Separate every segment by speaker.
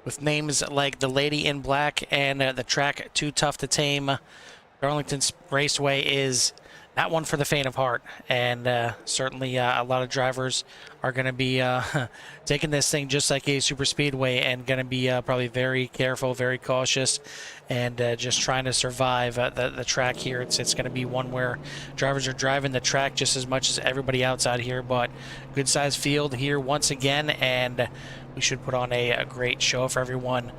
Speaker 1: with names like the Lady in Black and the track Too Tough to Tame. Darlington Raceway is not one for the faint of heart, and certainly a lot of drivers are going to be taking this thing just like a super speedway and going to be probably very careful, very cautious, and just trying to survive the track here. It's going to be one where drivers are driving the track just as much as everybody else out here, but good sized field here once again, and we should put on a great show for everyone.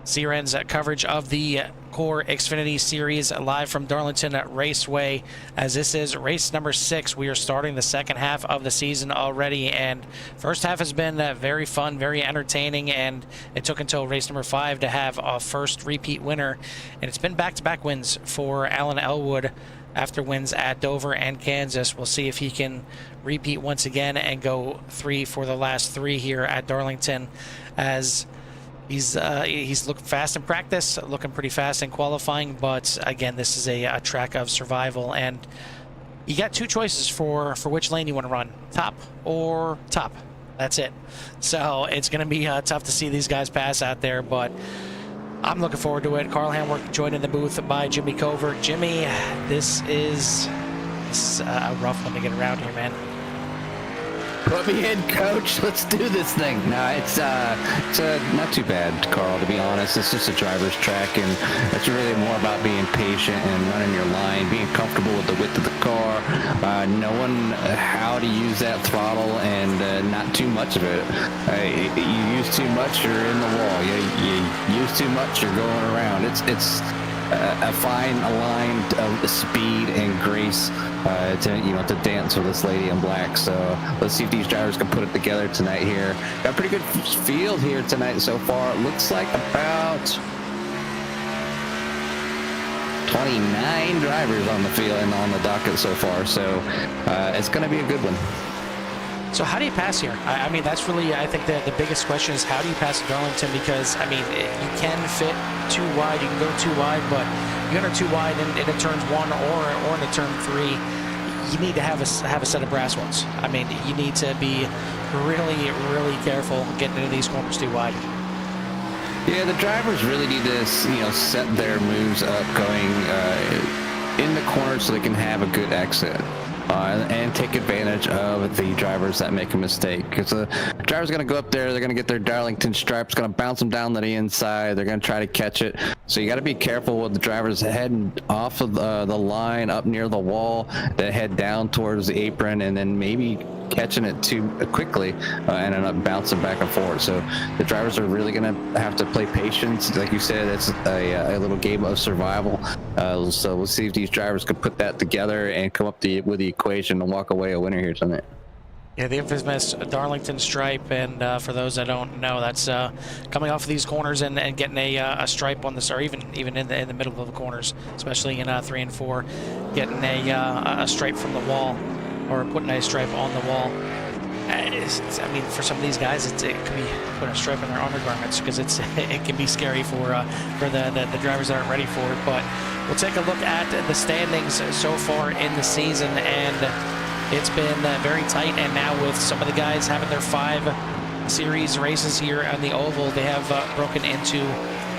Speaker 1: CRN's coverage of the CORE Xfinity Series live from Darlington Raceway, as this is race number 6. We are starting the second half of the season already, and first half has been very fun, very entertaining, and it took until race number 5 to have a first repeat winner, and it's been back-to-back wins for Alan Elwood after wins at Dover and Kansas. We'll see if he can repeat once again and go 3 for the last 3 here at Darlington, as he's looking fast in practice, looking pretty fast in qualifying, but again, this is a track of survival, and you got 2 choices for which lane you want to run, top or top. That's it. So it's going to be tough to see these guys pass out there, but I'm looking forward to it. Carl Hamworth joined in the booth by Jimmy Covert. Jimmy, this is a rough one to get around here, man.
Speaker 2: Put me in, coach. Let's do this thing. No, it's not too bad, Carl, to be honest. It's just a driver's track, and it's really more about being patient and running your line, being comfortable with the width of the car, knowing how to use that throttle, and not too much of it. You use too much, you're in the wall. You use too much, you're going around. It's a fine line of speed and grace to dance with this Lady in Black. So let's see if these drivers can put it together tonight here. Got a pretty good field here tonight so far. It looks like about 29 drivers on the field and on the docket so far. So it's going to be a good one.
Speaker 1: So how do you pass here? I mean, that's really, I think, the biggest question is how do you pass Darlington? Because, I mean, you can fit too wide, you can go too wide, but you enter too wide into turns 1 or into turn 3, you need to have a set of brass ones. I mean, you need to be really, really careful getting into these corners too wide.
Speaker 2: Yeah, the drivers really need to, set their moves up going in the corner so they can have a good exit. And take advantage of the drivers that make a mistake, because the driver's going to go up there, they're going to get their Darlington stripes, going to bounce them down to the inside, they're going to try to catch it. So you got to be careful with the drivers heading off of the line up near the wall, that head down towards the apron, and then maybe catching it too quickly and end up bouncing back and forth. So the drivers are really going to have to play patience. Like you said, it's a little game of survival. So we'll see if these drivers can put that together and come up with the equation and walk away a winner here tonight.
Speaker 1: Yeah, the infamous Darlington stripe, and for those that don't know, that's coming off of these corners and getting a stripe on this, or even in the middle of the corners, especially in 3 and 4, getting a stripe from the wall, or putting a stripe on the wall. I mean, for some of these guys, it could be putting a stripe in their undergarments, because it can be scary for the drivers that aren't ready for it. But we'll take a look at the standings so far in the season, and it's been very tight. And now with some of the guys having their 5 series races here on the oval, they have broken into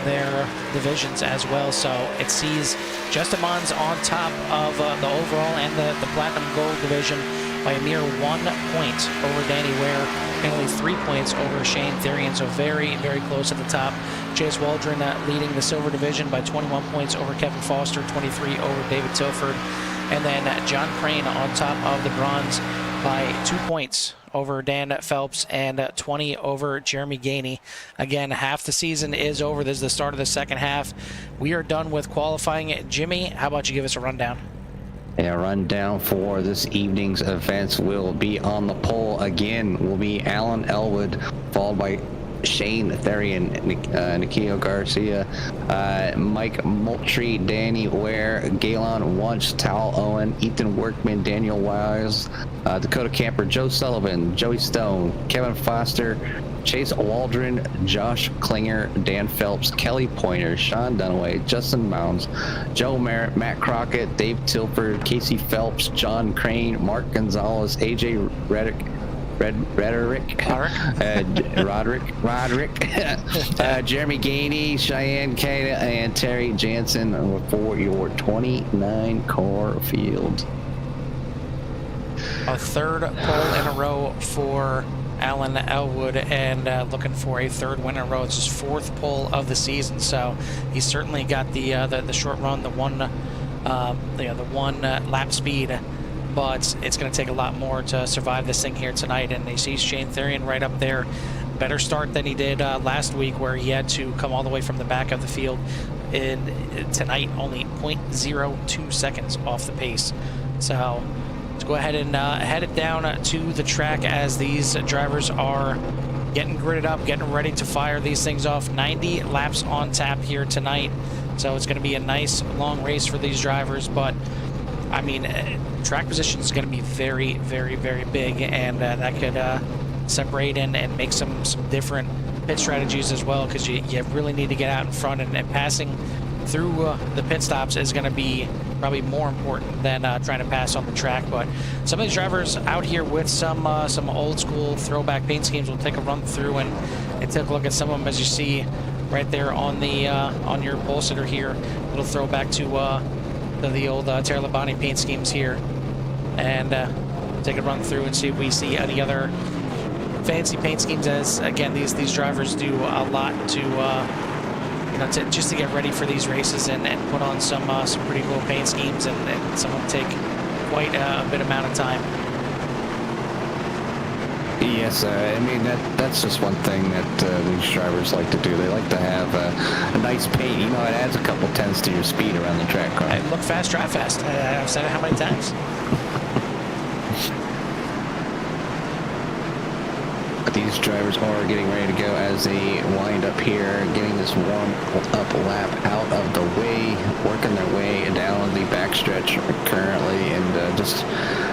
Speaker 1: their divisions as well. So it sees Justin Mons on top of the overall and the platinum gold division by a mere 1 point over Danny Ware, and only 3 points over Shane Therian. So very, very close at the top. Chase Waldron leading the silver division by 21 points over Kevin Foster, 23 over David Tilford, and then John Crane on top of the bronze by 2 points over Dan Phelps and 20 over Jeremy Gainey. Again, half the season is over. This is the start of the second half. We are done with qualifying. Jimmy, how about you give us a rundown?
Speaker 2: Yeah, rundown for this evening's events will be on the pole again. Will be Alan Elwood, followed by Shane Therian, Nikio Garcia, Mike Moultrie, Danny Ware, Galen Wunsch, Tal Owen, Ethan Workman, Daniel Wise, Dakota Camper, Joe Sullivan, Joey Stone, Kevin Foster, Chase Waldron, Josh Klinger, Dan Phelps, Kelly Pointer, Sean Dunaway, Justin Mounds, Joe Merritt, Matt Crockett, Dave Tilford, Casey Phelps, John Crane, Mark Gonzalez, AJ Reddick, Roderick, Jeremy Gainey, Cheyenne Cada, and Terry Jansen for your 29 car field.
Speaker 1: A third pole in a row for Alan Elwood, and looking for a third win in a row. It's his fourth pole of the season, so he's certainly got the short run, the one lap speed. But it's going to take a lot more to survive this thing here tonight. And you see Shane Therian right up there. Better start than he did last week, where he had to come all the way from the back of the field. Tonight, only 0.02 seconds off the pace. So let's go ahead and head it down to the track as these drivers are getting gridded up, getting ready to fire these things off. 90 laps on tap here tonight. So it's going to be a nice long race for these drivers. But I mean, track position is going to be very, very, very big, and that could separate and make some different pit strategies as well, because you really need to get out in front, and passing through the pit stops is going to be probably more important than trying to pass on the track. But some of these drivers out here with some old school throwback paint schemes will take a run through and take a look at some of them, as you see right there on the on your pole sitter here. Little throwback to the old Terra Labonte paint schemes here, and take a run through and see if we see any other fancy paint schemes, as again these drivers do a lot to just to get ready for these races and put on some pretty cool paint schemes, and some of them take quite a bit amount of time.
Speaker 2: Yes, I mean that's just one thing that these drivers like to do. They like to have a nice paint. You know, it adds a couple tenths to your speed around the track car.
Speaker 1: And look fast, drive fast. I've said it how many times?
Speaker 2: These drivers are getting ready to go as they wind up here, getting this warm-up lap out of the way, working their way down the backstretch currently, and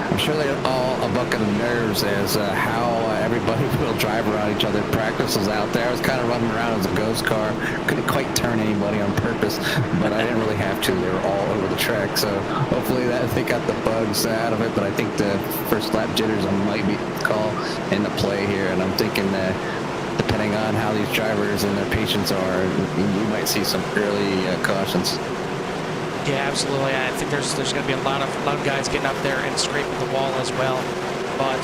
Speaker 2: I'm sure they're all a bucket of nerves as how everybody will drive around each other. Practices out there. I was kind of running around as a ghost car. Couldn't quite turn anybody on purpose, but I didn't really have to. They were all over the track, so hopefully they got the bugs out of it. But I think the first lap jitters might be call into play here, and I'm thinking that depending on how these drivers and their patience are, you might see some early cautions.
Speaker 1: Yeah, absolutely. I think there's going to be a lot of guys getting up there and scraping the wall as well. But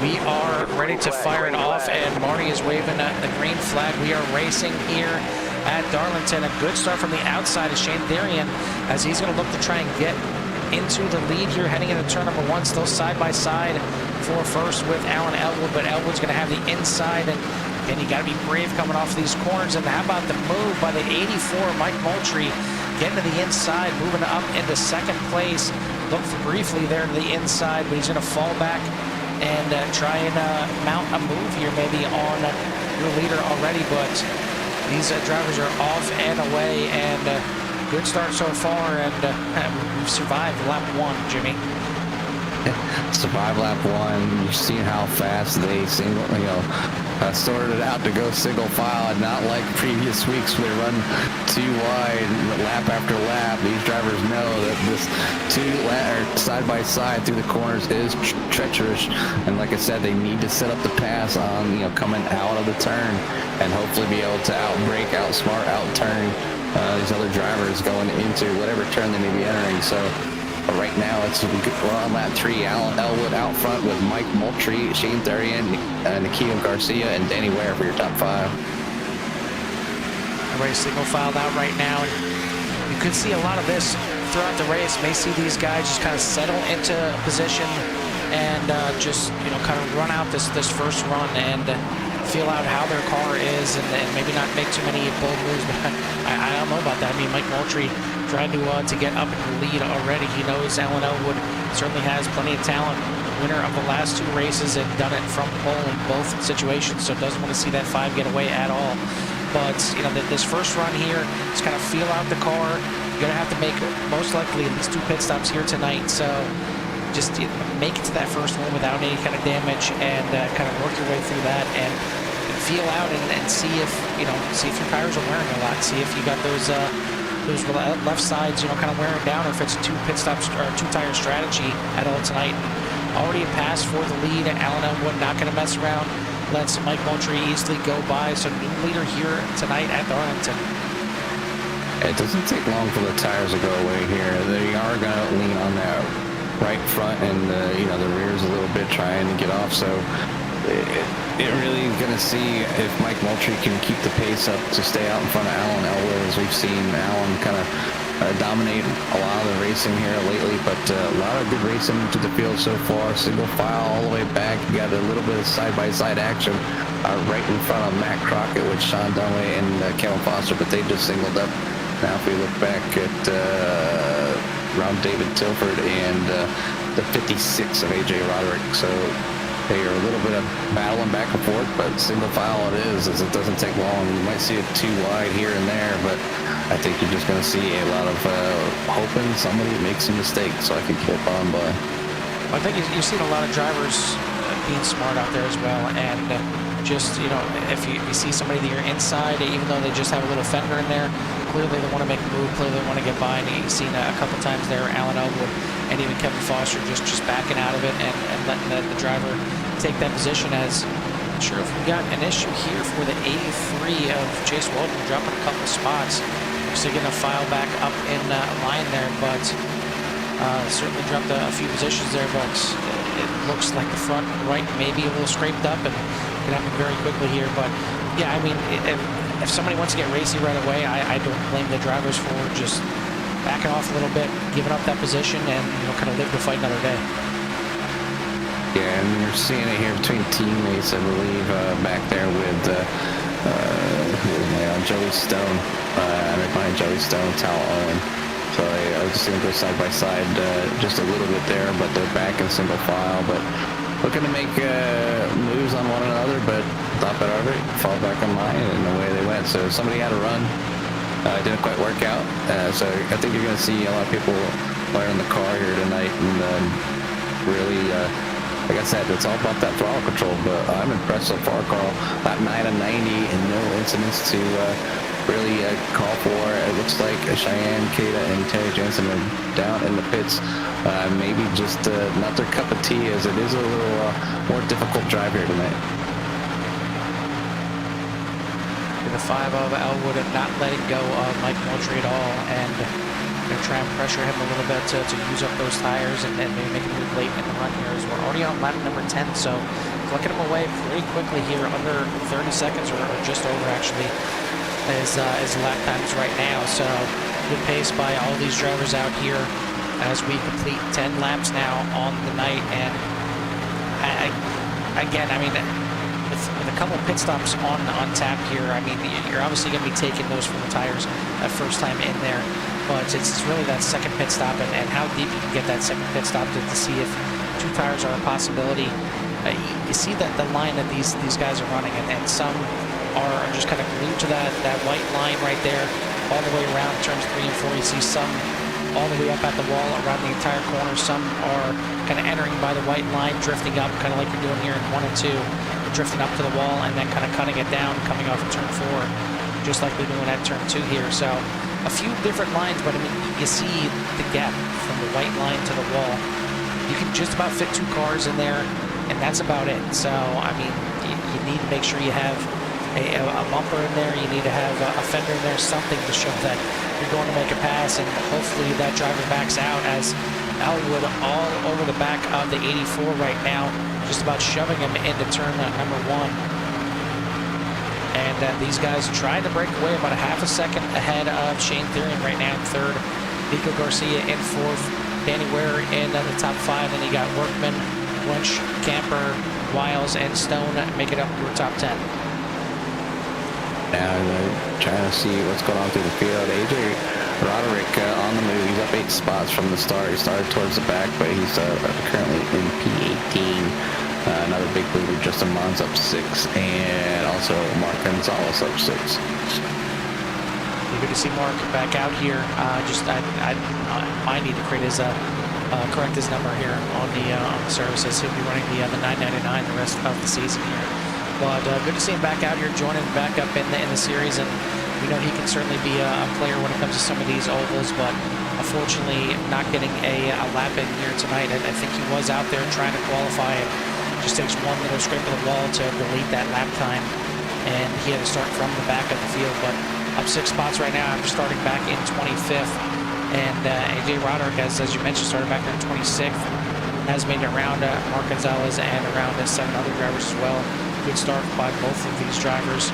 Speaker 1: we are ready to fire it off, and Marty is waving the green flag. We are racing here at Darlington. A good start from the outside is Shane Therian, as he's going to look to try and get into the lead here heading into turn number one. Still side by side for first with Alan Elwood, but Elwood's going to have the inside, and you got to be brave coming off these corners. And how about the move by the 84 Mike Moultrie, getting to the inside, moving up into second place. Looked briefly there to the inside, but he's going to fall back and try and mount a move here maybe on your leader already. But these drivers are off and away, and good start so far, and we've survived lap one, Jimmy.
Speaker 2: Survive lap one. You've seen how fast they sorted out to go single file, and not like previous weeks where they run too wide lap after lap. These drivers know that this side by side through the corners is treacherous, and like I said, they need to set up the pass on coming out of the turn, and hopefully be able to outbrake, outsmart, outturn these other drivers going into whatever turn they may be entering. So right now, we're on lap 3. Alan Elwood out front with Mike Moultrie, Shane Therian, Nikhil Garcia, and Danny Ware for your top 5.
Speaker 1: Everybody's single filed out right now, and you could see a lot of this throughout the race. May see these guys just kind of settle into position and just kind of run out this first run and feel out how their car is, and maybe not make too many bold moves. But I don't know about that. I mean, Mike Moultrie trying to get up in the lead already. He knows Alan Elwood certainly has plenty of talent. Winner of the last 2 races and done it from pole in both situations, so doesn't want to see that 5 get away at all. But this first run here is kind of feel out the car. You're gonna have to make most likely at least 2 pit stops here tonight. So just make it to that first one without any kind of damage, and kind of work your way through that and feel out and see if see if your tires are wearing a lot. See if you got those left sides kind of wearing down, or if it's a 2 pit stops or 2 tire strategy at all tonight. already a pass for the lead. Alan Elwood not going to mess around. Lets Mike Moultrie easily go by. So new leader here tonight at Darlington.
Speaker 2: It doesn't take long for the tires to go away here. They are going to lean on that right front and the rear's a little bit trying to get off. So it really is going to see if Mike Moultrie can keep the pace up to stay out in front of Alan Elwood, as we've seen Alan kind of dominate a lot of the racing here lately. But a lot of good racing to the field so far. Single file all the way back. You got a little bit of side-by-side action right in front of Matt Crockett with Sean Dunway and Kevin Foster, but they just singled up. Now if we look back at around David Tilford and the 56 of AJ Roderick, so they are a little bit of battling back and forth, but single file it is, as it doesn't take long. You might see it too wide here and there, but I think you're just going to see a lot of hoping somebody makes a mistake so I can keep on by.
Speaker 1: I think you've seen a lot of drivers being smart out there as well, and just, if you see somebody that you're inside, even though they just have a little fender in there, clearly they want to make a move, clearly they want to get by, and you've seen a couple times there, Alan Elwood and even Kevin Foster just backing out of it and letting the driver take that position. As I'm sure if we got an issue here for the 83 of Chase Walton dropping a couple spots, so going to file back up in line there, but certainly dropped a few positions there, but it looks like the front right may be a little scraped up and can happen very quickly here. But yeah, I mean, if somebody wants to get racy right away, I don't blame the drivers for just backing off a little bit, giving up that position, and kind of live to fight another day.
Speaker 2: Yeah, and you're seeing it here between teammates, I believe, back there with Joey Stone, Joey Stone, Tal Owen. So I was just going to go side by side just a little bit there, but they're back in single file, but looking to make moves on one another, but thought better of it, fall back on line, and away they went. So somebody had a run. Didn't quite work out. So I think you're going to see a lot of people wearing the car here tonight, and really, like I said, it's all about that throttle control, but I'm impressed so far, Carl. About 9 of 90 and no incidents to really call for. It looks like Cheyenne, Kata, and Terry Jensen are down in the pits. Maybe just not their cup of tea, as it is a little more difficult drive here tonight.
Speaker 1: The 5 of Elwood not letting go of Mike Moultrie at all, and going to try and pressure him a little bit to use up those tires and maybe make a move late in the run here, as we're already on lap number 10, so clicking him away pretty quickly here, under 30 seconds or just over actually is lap times right now. So good pace by all these drivers out here as we complete 10 laps now on the night. And I mean, with a couple pit stops on tap here, I mean, you're obviously going to be taking those from the tires that first time in there, but it's really that second pit stop and how deep you can get that second pit stop to see if 2 tires are a possibility. You see that the line that these guys are running, and some are just kind of glued to that white line right there all the way around turns 3 and 4. You see some all the way up at the wall around the entire corner. Some are kind of entering by the white line, drifting up, kind of like you're doing here in 1 and 2, drifting up to the wall and then kind of cutting it down, coming off of turn 4, just like we're doing at turn 2 here. So a few different lines, but I mean, you see the gap from the white line to the wall. You can just about fit 2 cars in there, and that's about it. So, I mean, you need to make sure you have a bumper in there. You need to have a fender in there, something to show that you're going to make a pass, and hopefully that driver backs out, as Elwood all over the back of the 84 right now, just about shoving him into turn number 1. And these guys trying to break away, about a half a second ahead of Shane Therian right now in 3rd. Nico Garcia in 4th. Danny Ware in the top 5. Then you got Workman, Wunsch, Camper, Wiles, and Stone make it up to a top 10.
Speaker 2: Now trying to see what's going on through the field. AJ Roderick on the move. He's up 8 spots from the start. He started towards the back, but he's currently in P18. Another big leader, Justin Mons, up 6, and also Mark Gonzalez up 6.
Speaker 1: Good to see Mark back out here. I need to create his correct his number here on the services. He'll be running the 999 the rest of the season here. But good to see him back out here, joining back up in the series, and we know he can certainly be a player when it comes to some of these ovals. But unfortunately not getting a lap in here tonight. I think he was out there trying to qualify, and just takes one little scrape of the wall to delete that lap time, and he had to start from the back of the field. But up 6 spots right now after starting back in 25th, and AJ Roderick, as you mentioned, started back there in 26th, has made it around Mark Gonzalez and around 7 other drivers as well. Good start by both of these drivers.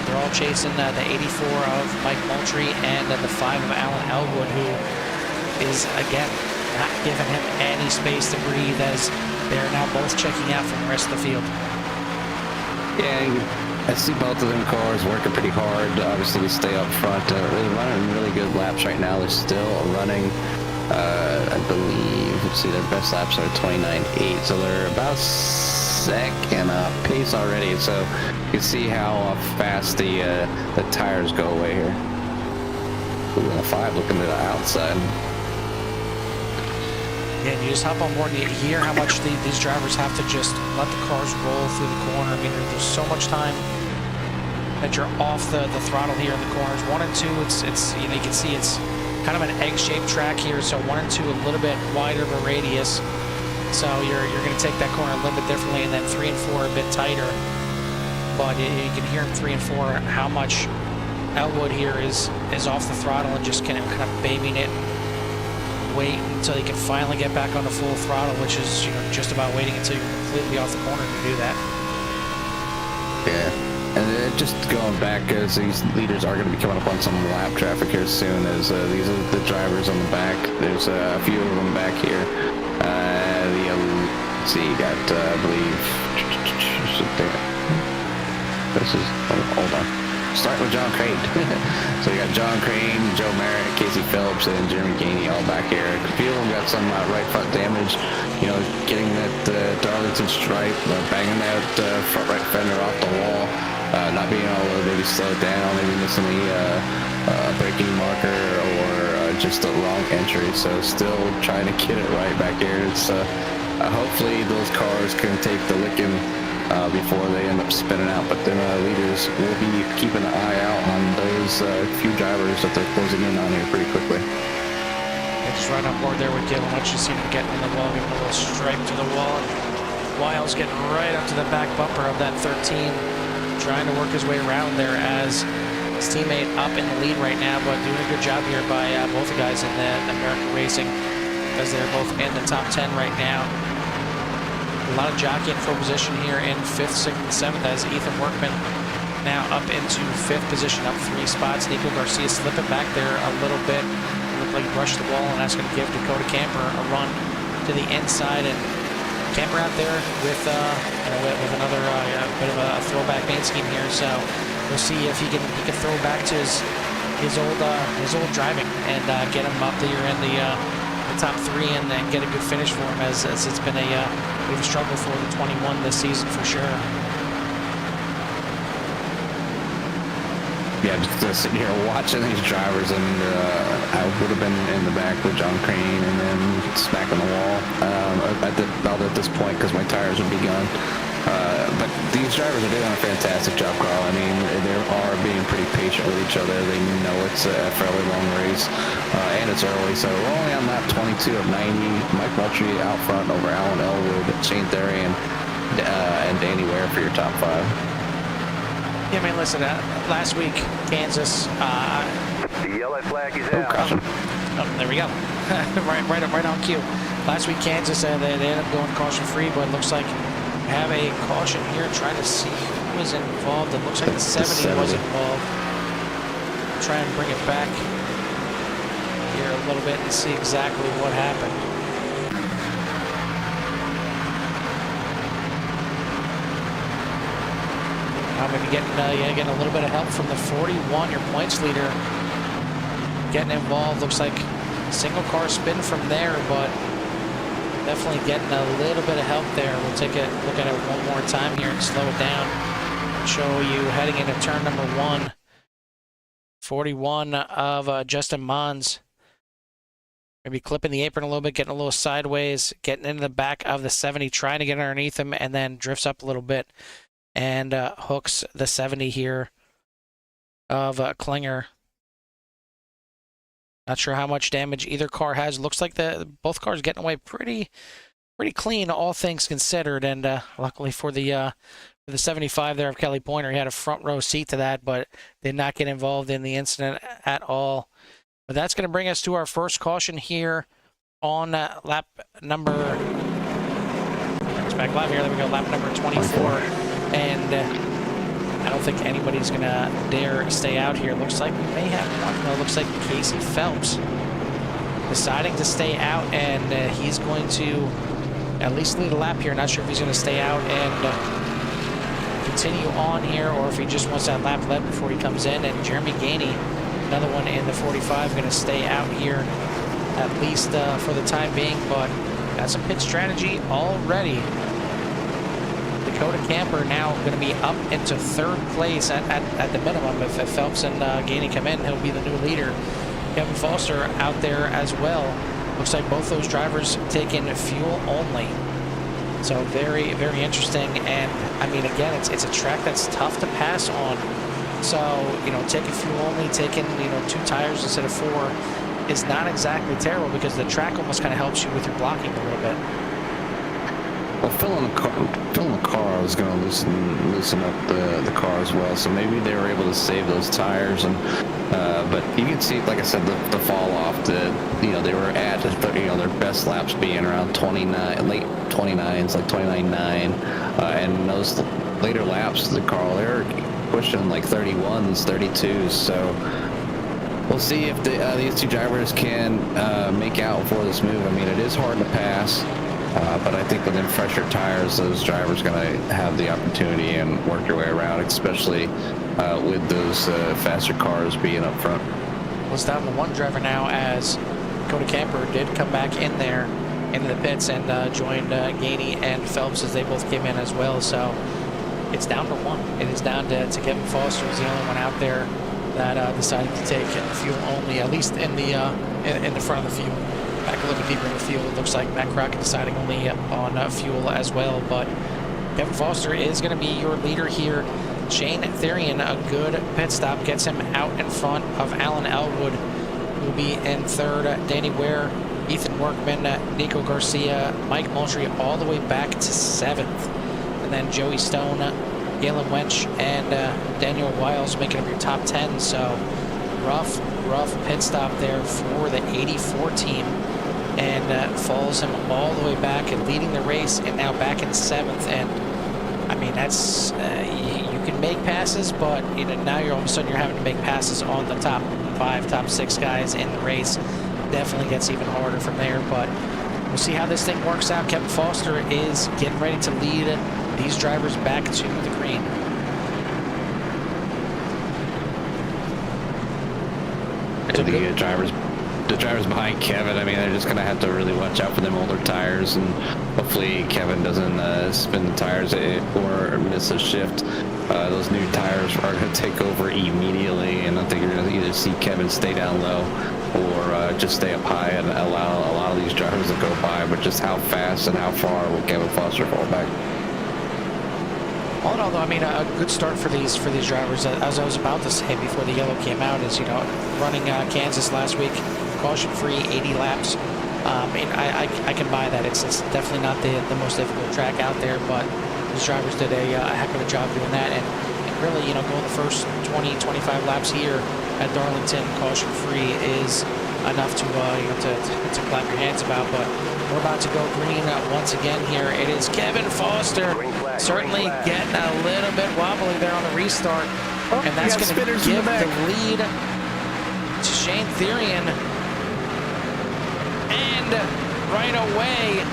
Speaker 1: They're all chasing the 84 of Mike Moultrie and the 5 of Alan Elwood, who is, again, not giving him any space to breathe, as they're now both checking out from the rest of the field.
Speaker 2: Yeah, I see both of them cars working pretty hard, obviously, to stay up front. They're running really good laps right now. They're still running, I believe, let's see, their best laps are 29.8, so they're about second pace already. So you can see how fast the tires go away here. Ooh, and the 5 looking to the outside.
Speaker 1: Yeah, you just hop on board and you hear how much these drivers have to just let the cars roll through the corner. I mean, there's so much time that you're off the throttle here in the corners. 1 and 2, it's you know, you can see it's kind of an egg-shaped track here, so 1 and 2 a little bit wider of a radius. So you're going to take that corner a little bit differently, and then 3 and 4 are a bit tighter. But you can hear in 3 and 4 how much Elwood here is off the throttle and just kind of babying it. Wait until you can finally get back on the full throttle, which is just about waiting until you're completely off the corner to do that.
Speaker 2: Yeah, and then just going back, as these leaders are going to be coming up on some lap traffic here soon, as these are the drivers on the back. There's a few of them back here. Let's see, you got, I believe, this is, hold on. Starting with John Crane. So you got John Crane, Joe Merritt, Casey Phillips, and Jeremy Gainey all back here. A few of them got some right front damage, getting that Darlington stripe, banging that front right fender off the wall, not being able to maybe slow it down, maybe missing the braking marker, or just the wrong entry. So still trying to get it right back here. It's hopefully those cars can take the licking before they end up spinning out, but then leaders will be keeping an eye out on those few drivers that they're closing in on here pretty quickly.
Speaker 1: Just right on board there with Gil. Once you see him getting in the wall, giving a little stripe to the wall. Wiles getting right up to the back bumper of that 13, trying to work his way around there as his teammate up in the lead right now, but doing a good job here by both the guys in the American Racing, because they're both in the top 10 right now. A lot of jockeying for position here in 5th, 6th, and 7th, as Ethan Workman now up into 5th position, up 3 spots. Nico Garcia slipping back there a little bit. It looked like he brushed the wall, and that's going to give Dakota Camper a run to the inside. And Camper out there with another bit of a throwback main scheme here. So we'll see if he can throw back to his old driving and get him up there in the top 3 and then get a good finish for him, as it's been a bit of a struggle for the 21 this season for sure.
Speaker 2: Yeah, just sitting here watching these drivers, and I would have been in the back with John Crane and then smacking the wall about at this point, because my tires would be gone. But these drivers are doing a fantastic job, Carl. I mean, they are being pretty patient with each other. They know it's a fairly long race, and it's early, so we're only on lap 22 of 90. Mike Moultrie out front over Alan Elwood, Shane Therian, and Danny Ware for your top 5.
Speaker 1: Yeah, man, listen, last week, Kansas...
Speaker 3: the yellow flag is out.
Speaker 2: Caution.
Speaker 1: Oh, there we go. right on cue. Last week, Kansas, they ended up going caution-free, but it looks like we have a caution here, trying to see who was involved. It looks like the 70 was involved. Try and bring it back here a little bit and see exactly what happened. Maybe getting a little bit of help from the 41, your points leader, getting involved. Looks like single car spin from there, but definitely getting a little bit of help there. We'll take a look at it one more time here and slow it down. Show you heading into turn number 1. 41 of Justin Mons. Maybe clipping the apron a little bit, getting a little sideways, getting into the back of the 70, trying to get underneath him, and then drifts up a little bit and hooks the 70 here of Klinger. Not sure how much damage either car has. Looks like both cars getting away pretty clean, all things considered. And luckily for the 75 there of Kelly Pointer, he had a front row seat to that, but did not get involved in the incident at all. But that's going to bring us to our first caution here on lap number. It's back live here. There we go, lap number 24. And I don't think anybody's going to dare stay out here. Looks like we may have one. No, looks like Casey Phelps deciding to stay out, and he's going to at least lead a lap here. Not sure if he's going to stay out and continue on here, or if he just wants that lap led before he comes in. And Jeremy Gainey, another one in the 45, going to stay out here at least for the time being, but got some pit strategy already. Dakota Camper now going to be up into third place at the minimum. If Phelps and Gainey come in, he'll be the new leader. Kevin Foster out there as well. Looks like both those drivers taking fuel only. So very, very interesting. And I mean, again, it's a track that's tough to pass on. So, you know, taking fuel only, taking, you know, 2 tires instead of 4 is not exactly terrible, because the track almost kind of helps you with your blocking a little bit.
Speaker 2: Well, filling the car is going to loosen up the car as well. So maybe they were able to save those tires, and but you can see, like I said, the fall off. You know, they were at, you know, their best laps being around 29, late 29s, like 29.9, and those later laps, they're pushing like 31s, 32s. So we'll see if these 2 drivers can make out for this move. I mean, it is hard to pass. But I think with them fresher tires, those drivers are going to have the opportunity and work their way around, especially with those faster cars being up front.
Speaker 1: Well, it's down to 1 driver now, as Dakota Camper did come back in there into the pits and joined Gainey and Phelps as they both came in as well. So it's down to 1. It is down to Kevin Foster, is the only one out there that decided to take fuel only, at least in the front of the field. Back a little bit deeper in the field, it looks like Matt Crockett deciding only on fuel as well. But Kevin Foster is going to be your leader here. Shane Therian, a good pit stop, gets him out in front of Alan Elwood, who will be in 3rd. Danny Ware, Ethan Workman, Nico Garcia, Mike Moultrie all the way back to 7th. And then Joey Stone, Galen Wench, and Daniel Wiles making up your top 10. So rough pit stop there for the 84 team. And follows him all the way back and leading the race, and now back in 7th. And I mean, that's you can make passes, but you know, now all of a sudden you're having to make passes on the top 5, top 6 guys in the race. Definitely gets even harder from there, but we'll see how this thing works out. Kevin Foster is getting ready to lead these drivers back to the green.
Speaker 2: The drivers behind Kevin, I mean, they're just going to have to really watch out for them older tires, and hopefully Kevin doesn't spin the tires or miss a shift. Those new tires are going to take over immediately, and I think you're going to either see Kevin stay down low or just stay up high and allow a lot of these drivers to go by. But just how fast and how far will Kevin Foster fall back?
Speaker 1: All in all, though, I mean, a good start for these drivers. As I was about to say before the yellow came out, is, you know, running Kansas last week, caution-free, 80 laps. I mean, I can buy that. It's definitely not the most difficult track out there, but these drivers did a heck of a job doing that. And really, you know, going the first 20, 25 laps here at Darlington caution-free is enough to you know, to clap your hands about. But we're about to go green once again here. It is Kevin Foster, certainly getting a little bit wobbly there on the restart, and that's going to give the lead to Shane Therian. And right away,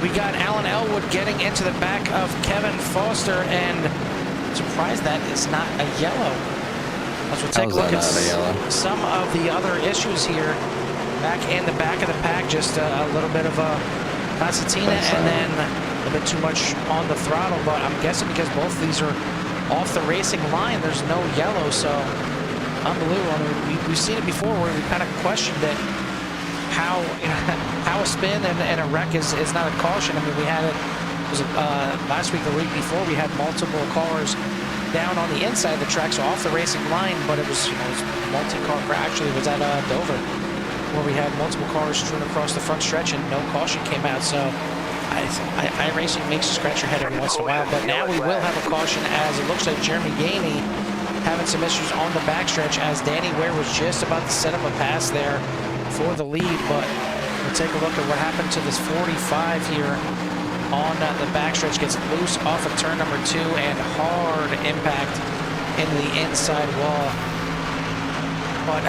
Speaker 1: we got Alan Elwood getting into the back of Kevin Foster, and surprised that is not a yellow. As we'll take a look at some of the other issues here. Back in the back of the pack, just a little bit of a concertina, and then a bit too much on the throttle. But I'm guessing because both of these are off the racing line, there's no yellow. So unbelievable. I mean, we've seen it before where we kind of questioned it, how a spin and a wreck is not a caution. I mean, we had it was last week, the week before, we had multiple cars down on the inside of the track, so off the racing line, but it was, you know, it was multi-car crash. Actually, it was at Dover. where we had multiple cars strewn across the front stretch and no caution came out. So iRacing makes you scratch your head every once in a while, but now we will have a caution, as it looks like Jeremy Gainey having some issues on the backstretch, as Danny Ware was just about to set up a pass there for the lead. But we'll take a look at what happened to this 45 here on the backstretch. Gets loose off of turn number 2 and hard impact into the inside wall. But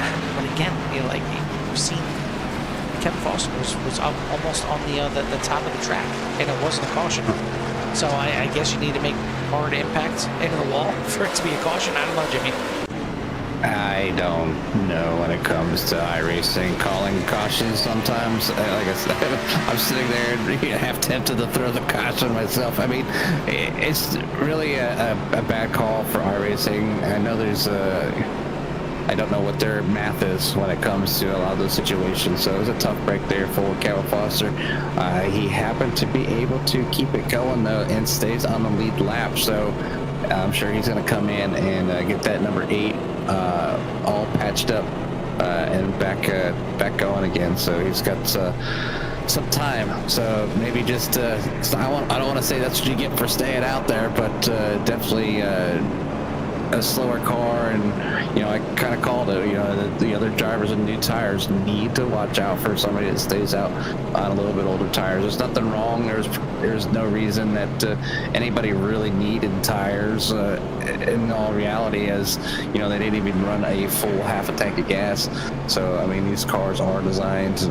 Speaker 1: again, like you've seen, Kevin Foster was up almost on the top of the track, and it wasn't a caution. So I guess you need to make hard impact into the wall for it to be a caution. I don't know, Jimmy.
Speaker 2: I don't know when it comes to iRacing calling cautions sometimes. Like I said, I'm sitting there half tempted to throw the caution myself. I mean, it's really a bad call for iRacing. I know there's I don't know what their math is when it comes to a lot of those situations. So it was a tough break there for Kevin Foster. He happened to be able to keep it going though and stays on the lead lap. So I'm sure he's going to come in and get that number 8 all patched up and back going again. So he's got some time. So maybe just I don't want to say that's what you get for staying out there, but definitely a slower car. And I kind of called it. The other drivers with new tires need to watch out for somebody that stays out on a little bit older tires. There's nothing wrong. There's no reason that anybody really needed tires. In all reality, as they didn't even run a full half a tank of gas. So I mean, these cars are designed,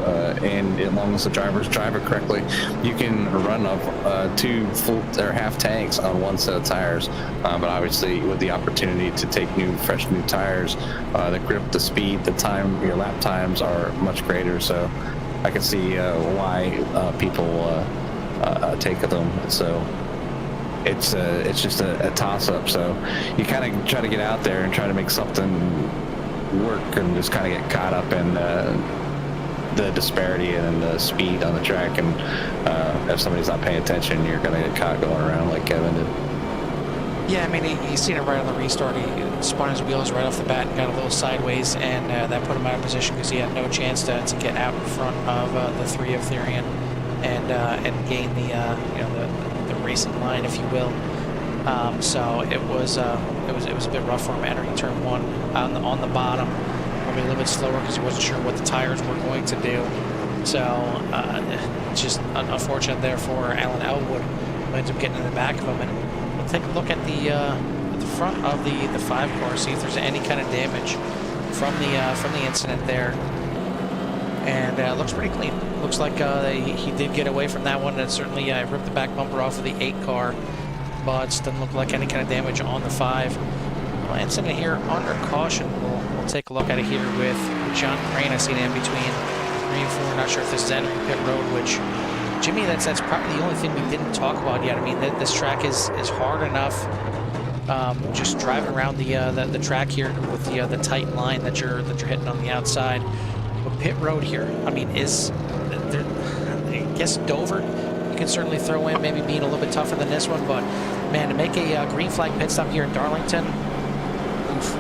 Speaker 2: and as long as the drivers drive it correctly, you can run up 2 full or half tanks on one set of tires. But obviously, with the opportunity to take fresh new tires, the grip, the speed, the time, your lap times are much greater. So I can see why people take them. So it's just a toss-up. So you kind of try to get out there and try to make something work, and just kind of get caught up in the disparity and the speed on the track. And if somebody's not paying attention, you're going to get caught going around like Kevin did.
Speaker 1: Yeah, I mean, he's seen it right on the restart. He spun his wheels right off the bat and got a little sideways, and that put him out of position because he had no chance to get out in front of the 3 of Therian and gain the racing line, if you will. So it was a bit rough for him entering turn 1 on the bottom, probably a little bit slower because he wasn't sure what the tires were going to do. So just unfortunate there for Alan Elwood, who ends up getting in the back of him. And we'll take a look at the front of the 5 car, see if there's any kind of damage from the incident there. And it looks pretty clean. Looks like he did get away from that one, and certainly ripped the back bumper off of the 8 car, but doesn't look like any kind of damage on the 5. Well, incident here under caution. We'll take a look at it here with John Crane. I see it in between 3 and 4. Not sure if this is entering pit road, which, Jimmy, that's probably the only thing we didn't talk about yet. I mean, this track is hard enough. Just driving around the track here with the tight line that you're hitting on the outside. But pit road here, I mean, is there? I guess Dover you can certainly throw in, maybe being a little bit tougher than this one. But man, to make a green flag pit stop here in Darlington, oof.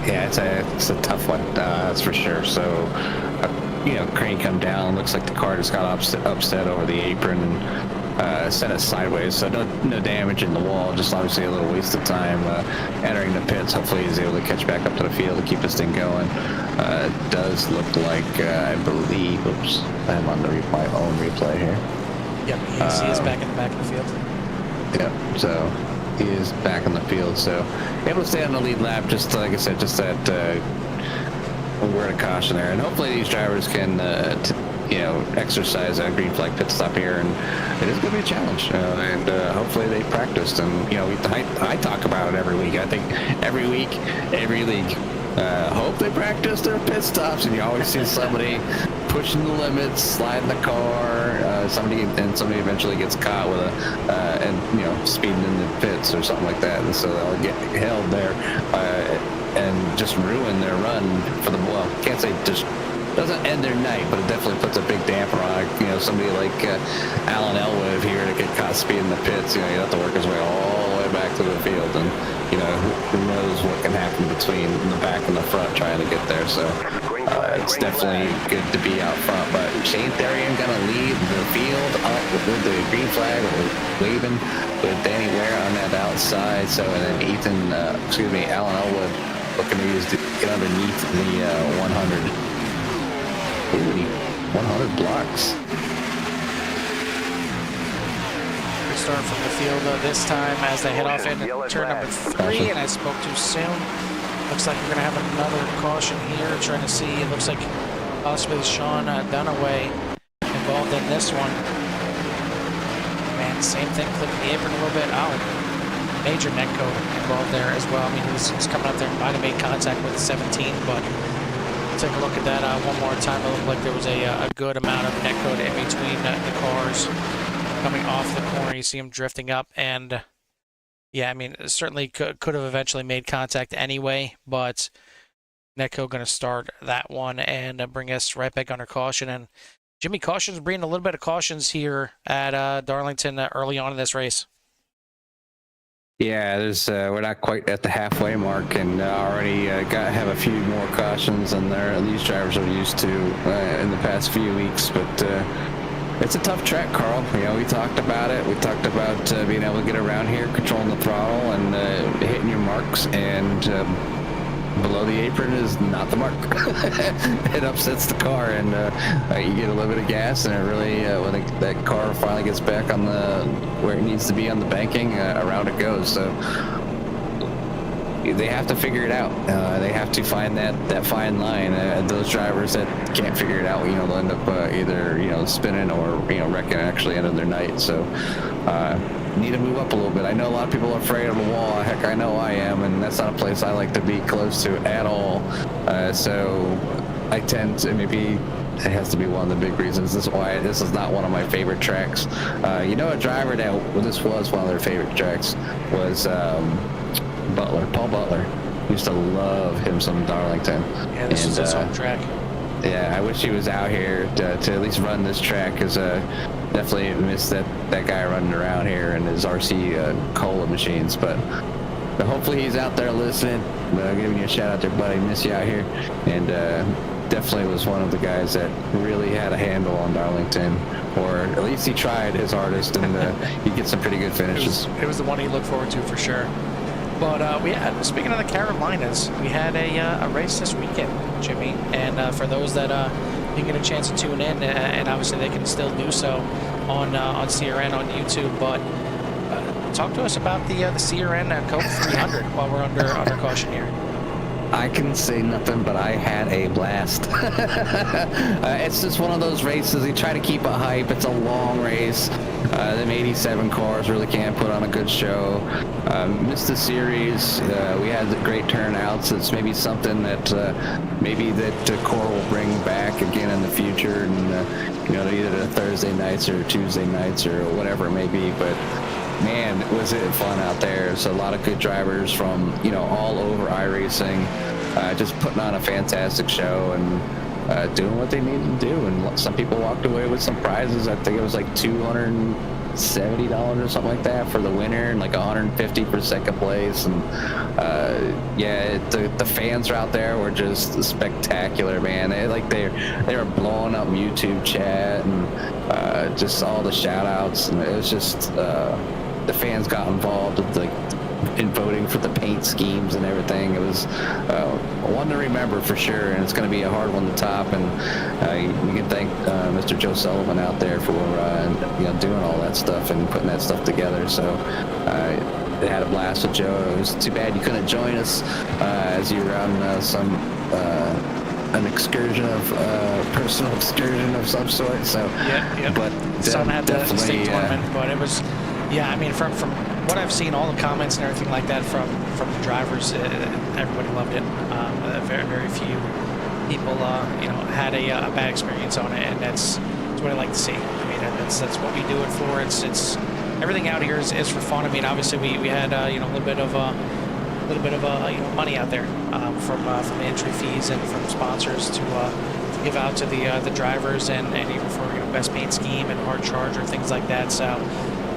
Speaker 2: Yeah, it's a tough one, that's for sure. So, Crane come down. Looks like the car just got upset over the apron and sent it sideways. So no damage in the wall. Just obviously a little waste of time entering the pits. Hopefully he's able to catch back up to the field to keep this thing going. It does look like I believe. Oops, I'm on my own replay here.
Speaker 1: Yep, he is back in the back of the field.
Speaker 2: Yep. So he is back in the field. So able to stay on the lead lap. Just like I said, just that. Word of caution there, and hopefully these drivers can exercise a green flag pit stop here, and it is going to be a challenge, and hopefully they practiced. And I talk about it every week. I think every week, every league, hope they practice their pit stops, and you always see somebody pushing the limits, sliding the car, somebody eventually gets caught with speeding in the pits or something like that, and so they'll get held there and just ruin their run for the, well, can't say just doesn't end their night, but it definitely puts a big damper on it. You know, somebody like Alan Elwood here to get caught speeding in the pits, you know, he'd have to work his way all the way back to the field, and you know, who knows what can happen between the back and the front trying to get there. So it's definitely good to be out front. But Shane Therian gonna lead the field up with the green flag, waving with Danny Ware on that outside. So and then Alan Elwood looking to get underneath the 100. Ooh, 100 blocks.
Speaker 1: Good start from the field this time as they head off into turn number 3, and I spoke too soon. Looks like we're going to have another caution here, trying to see. It looks like possibly Sean Dunaway involved in this one. Man, same thing, clipping the apron a little bit. Oh, major neck code involved there as well. I mean, he was coming up there and might have made contact with the 17, but take a look at that one more time. It looked like there was a good amount of neck code in between the cars coming off the corner. You see him drifting up, and yeah, I mean, certainly could have eventually made contact anyway, but Netco going to start that one and bring us right back under caution. And Jimmy, caution's bringing a little bit of cautions here at Darlington early on in this race.
Speaker 2: Yeah, we're not quite at the halfway mark, and already have a few more cautions than these drivers are used to in the past few weeks. But it's a tough track, Carl. You know, we talked about it. We talked about being able to get around here, controlling the throttle, and hitting your marks. And below the apron is not the mark. It upsets the car, and you get a little bit of gas, and it really, when that car finally gets back on where it needs to be on the banking, around it goes. So they have to figure it out. They have to find that fine line. Those drivers that can't figure it out, you know, they'll end up either, you know, spinning or, you know, wrecking actually end of their night. So need to move up a little bit. I know a lot of people are afraid of the wall. Heck, I know I am, and that's not a place I like to be close to at all. So I tend to, maybe it has to be one of the big reasons. This is why this is not one of my favorite tracks. You know, a driver that this was one of their favorite tracks was Paul Butler. Used to love him some Darlington.
Speaker 1: Yeah, this is his home track.
Speaker 2: Yeah, I wish he was out here to at least run this track, because definitely miss that guy running around here and his RC cola machines. But hopefully he's out there listening. Giving you a shout out there, buddy. Miss you out here. And definitely was one of the guys that really had a handle on Darlington, or at least he tried his hardest, and he gets some pretty good finishes.
Speaker 1: It was the one he looked forward to for sure. But speaking of the Carolinas, we had a race this weekend, Jimmy. And for those that didn't get a chance to tune in, and obviously they can still do so on CRN on YouTube. But talk to us about the CRN Coke 300 while we're under caution here.
Speaker 2: I can say nothing, but I had a blast. It's just one of those races. You try to keep it hype. It's a long race. Them 87 cars really can't put on a good show. Missed the series. We had great turnouts. It's maybe something that CORE will bring back again in the future, and you know, either the Thursday nights or Tuesday nights or whatever it may be. But man, was it fun out there. So a lot of good drivers from, you know, all over iRacing, just putting on a fantastic show and doing what they needed to do. And some people walked away with some prizes. I think it was like $270 or something like that for the winner, and like $150 for second place. And yeah, the fans out there were just spectacular, man. They were blowing up YouTube chat, and just all the shout outs, and it was just the fans got involved with in voting for the paint schemes and everything. It was one to remember for sure, and it's going to be a hard one to top. And we can thank Mr. Joe Sullivan out there for you know, doing all that stuff and putting that stuff together. So they had a blast with Joe. It was too bad you couldn't join us as you were on an excursion personal excursion of some sort. So
Speaker 1: yeah.
Speaker 2: But
Speaker 1: Son had the state
Speaker 2: definitely
Speaker 1: tournament, but it was, yeah, I mean, from what I've seen, all the comments and everything like that from the drivers, everybody loved it. Very, very few people, you know, had a bad experience on it, and that's what I like to see. I mean, that's what we do it for. It's everything out here is for fun. I mean, obviously we had you know, a little bit of you know, money out there from the entry fees and from sponsors to give out to the drivers, and even for best paint scheme and hard charger, things like that. So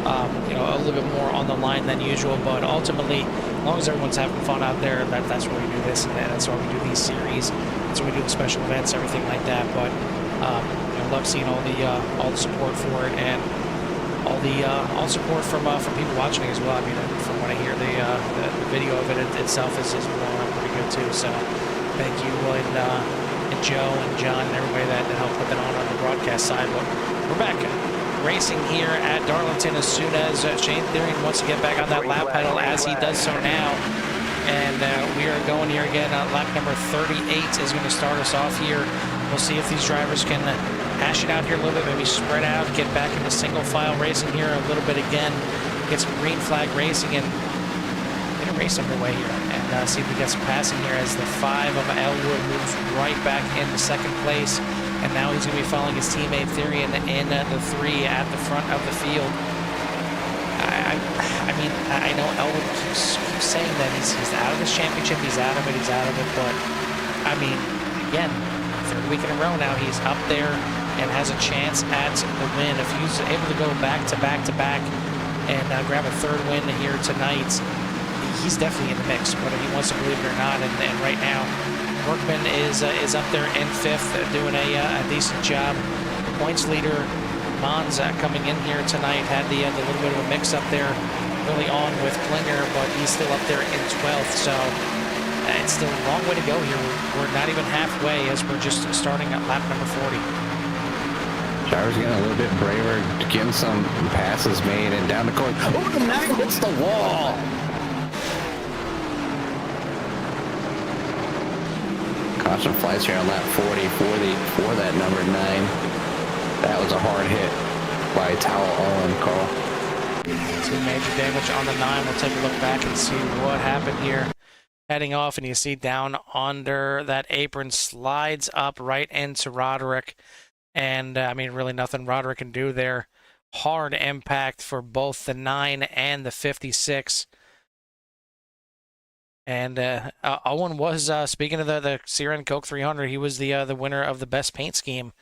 Speaker 1: a little bit more on the line than usual, but ultimately, as long as everyone's having fun out there, that's why we do this, and that's why we do these series. That's why we do the special events, everything like that. But love seeing all the support for it, and all the support from people watching as well. I mean, from what I hear, the video of it itself is blowing up pretty good too. So thank you, and Joe and John and everybody that helped put that on the broadcast side. But we're back racing here at Darlington as soon as Shane Therian wants to get back on that lap pedal, as he does so now. And we are going here again. Lap number 38 is going to start us off here. We'll see if these drivers can hash it out here a little bit, maybe spread out, get back into single file racing here a little bit again, get some green flag racing, and get a race underway here. And see if we get some passing here as the 5 of Elwood moves right back into second place. And now he's going to be following his teammate Therian in the 3 at the front of the field. I mean, I know Elwood keeps saying that he's out of this championship, he's out of it, but I mean, again, third week in a row now, he's up there and has a chance at the win. If he's able to go back to back to back and grab a third win here tonight, he's definitely in the mix, whether he wants to believe it or not. And right now, Workman is up there in 5th, doing a decent job. Points leader Mons coming in here tonight had the little bit of a mix up there early on with Klinger, but he's still up there in 12th. So it's still a long way to go here. We're not even halfway as we're just starting at lap number 40.
Speaker 2: Drivers getting a little bit braver, getting some passes made, and down the course. Oh, the 9 hits the wall. Caution flies here on lap 40 for that number 9. That was a hard hit by Towel Owen, Carl.
Speaker 1: Some major damage on the 9. We'll take a look back and see what happened here. Heading off, and you see down under that apron, slides up right into Roderick. And, I mean, really nothing Roderick can do there. Hard impact for both the 9 and the 56. And Owen was, speaking of the Sierra Coke 300, he was the winner of the best paint scheme.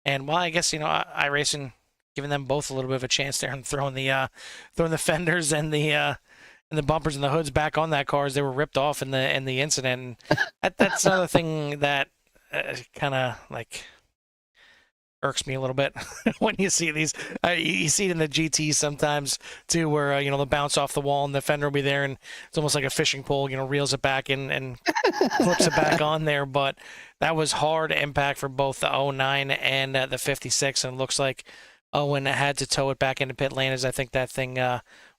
Speaker 1: And well, I guess, iRacing giving them both a little bit of a chance there and throwing the fenders and the bumpers and the hoods back on that car as they were ripped off in the incident. And that's another thing that kind of like irks me a little bit when you see these. You see it in the GT sometimes too, where they'll bounce off the wall and the fender will be there, and it's almost like a fishing pole. Reels it back in and flips it back on there. But that was hard impact for both the 09 and the 56, and it looks like Owen had to tow it back into pit lane, as I think that thing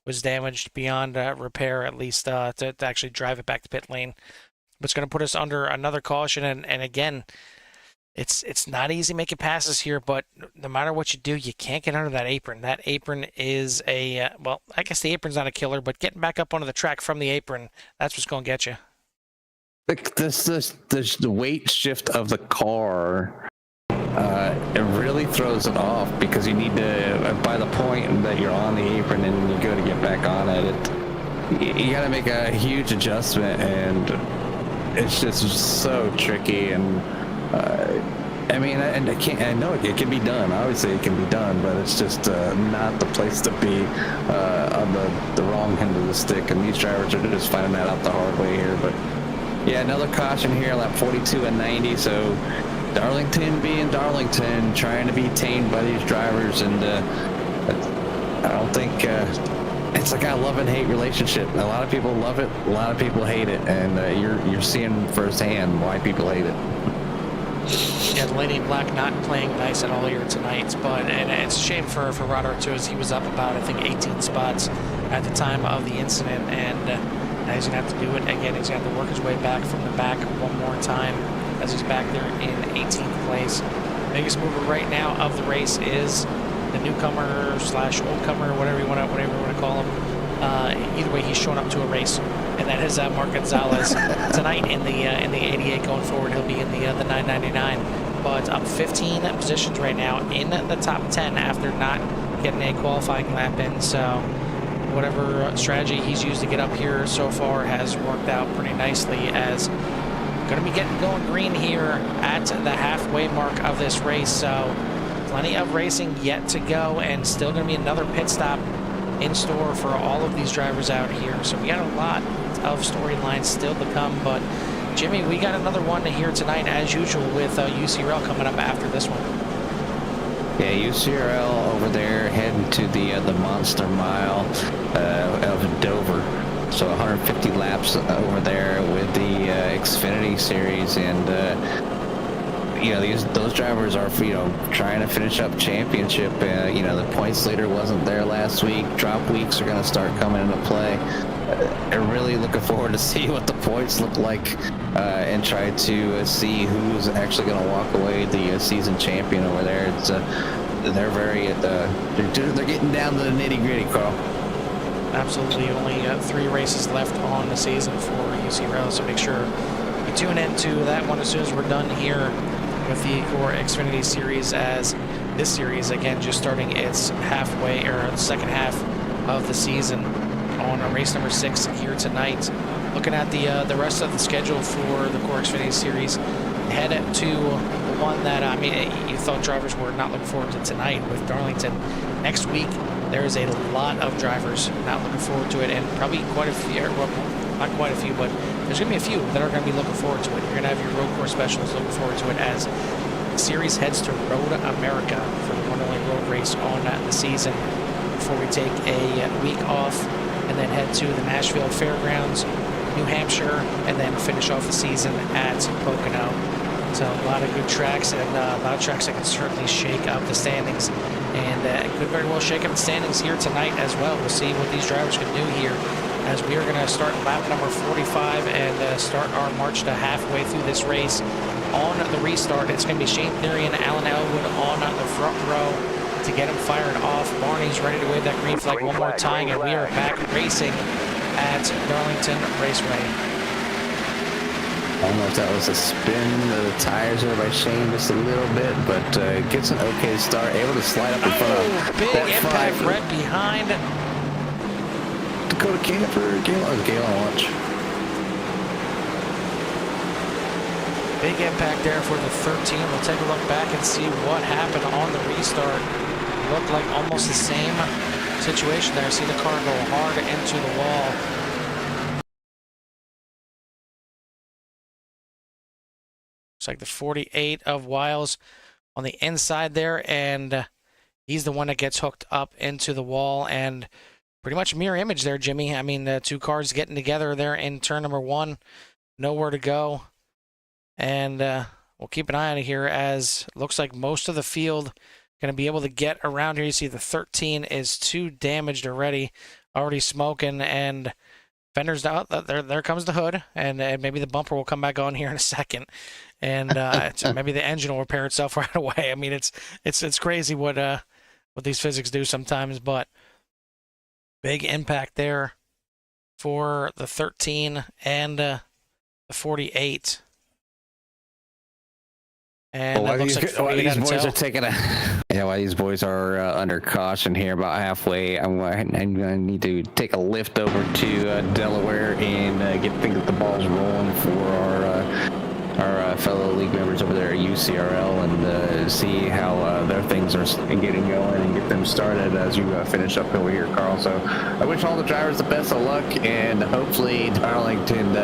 Speaker 1: was damaged beyond repair, at least to actually drive it back to pit lane. But it's going to put us under another caution, and again, it's not easy making passes here, but no matter what you do, you can't get under that apron. That apron is well, I guess the apron's not a killer, but getting back up onto the track from the apron, that's what's going to get you.
Speaker 2: The weight shift of the car, it really throws it off, because you need to, by the point that you're on the apron and you go to get back on it, you got to make a huge adjustment, and it's just so tricky. And I mean, and I know it can be done. Obviously, it can be done, but it's just not the place to be on the wrong end of the stick. And these drivers are just finding that out the hard way here. But yeah, another caution here, lap 42 and 90. So Darlington being Darlington, trying to be tamed by these drivers, and I don't think it's like a love and hate relationship. A lot of people love it, a lot of people hate it, and you're seeing firsthand why people hate it.
Speaker 1: Yeah, the lady in black not playing nice at all here tonight, but and it's a shame for Roderick too, as he was up about, I think, 18 spots at the time of the incident, and now he's gonna have to do it again. He's gonna have to work his way back from the back one more time as he's back there in 18th place. Biggest mover right now of the race is the newcomer slash oldcomer, whatever you want to call him. Either way, he's showing up to a race, and that is Mark Gonzalez tonight in the 88. Going forward, he'll be in the 999. But up 15 positions right now in the top 10 after not getting a qualifying lap in. So whatever strategy he's used to get up here so far has worked out pretty nicely, as going to be getting going green here at the halfway mark of this race. So plenty of racing yet to go, and still going to be another pit stop in store for all of these drivers out here. So we got a lot of storylines still to come. But Jimmy, we got another one here tonight as usual with UCRL coming up after this one.
Speaker 2: Yeah, UCRL over there heading to the Monster Mile of Dover. So 150 laps over there with the Xfinity Series, and you know, those drivers are, you know, trying to finish up championship. You know, the points leader wasn't there last week. Drop weeks are going to start coming into play. I'm really looking forward to see what the points look like and try to see who's actually going to walk away the season champion over there. It's they're very they're getting down to the nitty gritty, Carl.
Speaker 1: Absolutely, only 3 races left on the season for UCRL, so make sure you tune into that one as soon as we're done here with the CORE Xfinity Series, as this series again just starting its halfway or the second half of the season on race number 6 here tonight. Looking at the rest of the schedule for the CORE Xfinity Series, head to the one that I mean you thought drivers were not looking forward to tonight with Darlington. Next week there is a lot of drivers not looking forward to it, and probably quite a few, well, not quite a few, but there's going to be a few that are going to be looking forward to it. You're going to have your road course specials looking forward to it as the series heads to Road America for the one only road race on the season before we take a week off and then head to the Nashville Fairgrounds, New Hampshire, and then finish off the season at Pocono. So a lot of good tracks, and a lot of tracks that can certainly shake up the standings, and could very well shake up the standings here tonight as well. We'll see what these drivers can do here, as we are going to start lap number 45 and start our march to halfway through this race. On the restart, it's going to be Shane Theory and Alan Elwood on the front row to get him fired off. Barney's ready to wave that green flag one more time, and we are back racing at Darlington Raceway.
Speaker 2: I don't know if that was a spin of the tires there by Shane just a little bit, but gets an okay start, able to slide up in front of
Speaker 1: big impact right behind
Speaker 2: Dakota Camper, Galen Lunch.
Speaker 1: Big impact there for the 13. We'll take a look back and see what happened on the restart. Looked like almost the same situation there. See the car go hard into the wall. Looks like the 48 of Wiles on the inside there, and he's the one that gets hooked up into the wall, and pretty much mirror image there, Jimmy. I mean, the 2 cars getting together there in turn number 1, nowhere to go, and we'll keep an eye on it here, as it looks like most of the field going to be able to get around here. You see the 13 is too damaged already smoking, and fenders out. There comes the hood, and maybe the bumper will come back on here in a second, and maybe the engine will repair itself right away. I mean, it's crazy what these physics do sometimes, but big impact there for the 13 and the 48. And
Speaker 2: well,
Speaker 1: it looks like
Speaker 2: while these boys are taking while these boys are under caution here about halfway, I'm gonna need to take a lift over to Delaware and get the balls rolling for our fellow league members over there at UCRL, and see how their things are getting going and get them started as you finish up over here, Carl. So I wish all the drivers the best of luck, and hopefully Darlington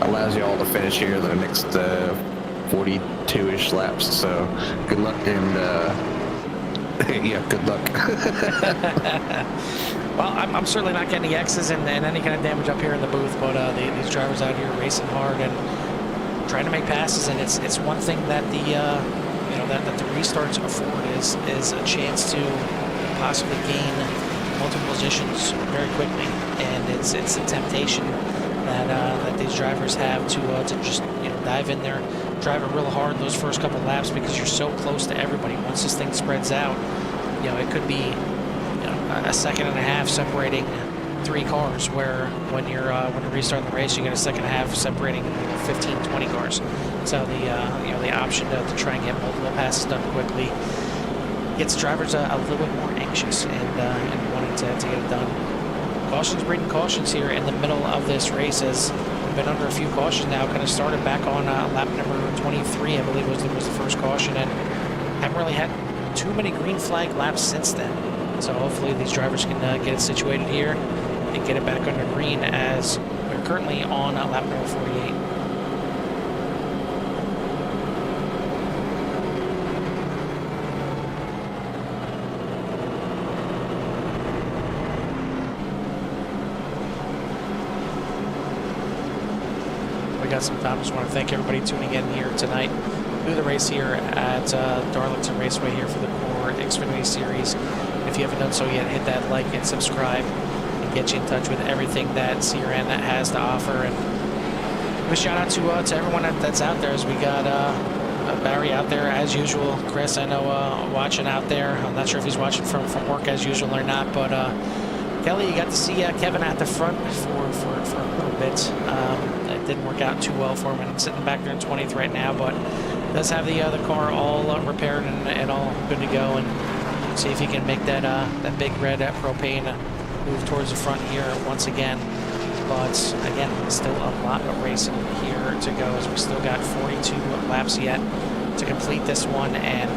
Speaker 2: allows you all to finish here the next 42-ish laps. So good luck, and yeah, good luck.
Speaker 1: Well, I'm certainly not getting the X's and any kind of damage up here in the booth, but these drivers out here racing hard and trying to make passes, and it's one thing that that the restarts afford is a chance to possibly gain multiple positions very quickly, and it's a temptation that these drivers have to just dive in there, drive it real hard those first couple laps, because you're so close to everybody. Once this thing spreads out, it could be a second and a half separating 3 cars, where when you're restarting the race, you get a second and a half separating 15, 20 cars. So the option to try and get multiple passes done quickly gets drivers a little bit more anxious and wanting to get it done. Cautions breeding cautions here in the middle of this race, as been under a few cautions now. Kind of started back on lap number 23, I believe was the first caution, and haven't really had too many green flag laps since then. So hopefully these drivers can get it situated here and get it back under green, as we're currently on lap number 48. We got some time. Just want to thank everybody tuning in here tonight to the race here at Darlington Raceway here for the CORE Xfinity Series. If you haven't done so yet, hit that like and subscribe and get you in touch with everything that CRN has to offer. And a shout out to everyone that's out there, as we got Barry out there as usual. Chris, I know, watching out there. I'm not sure if he's watching from work as usual or not, but Kelly, you got to see Kevin at the front for a little bit. It didn't work out too well for him, and sitting back there in 20th right now, but does have the car all repaired and all good to go, and see if he can make that big red propane move towards the front here once again. But again, still a lot of racing here to go, as we still got 42 laps yet to complete this one, and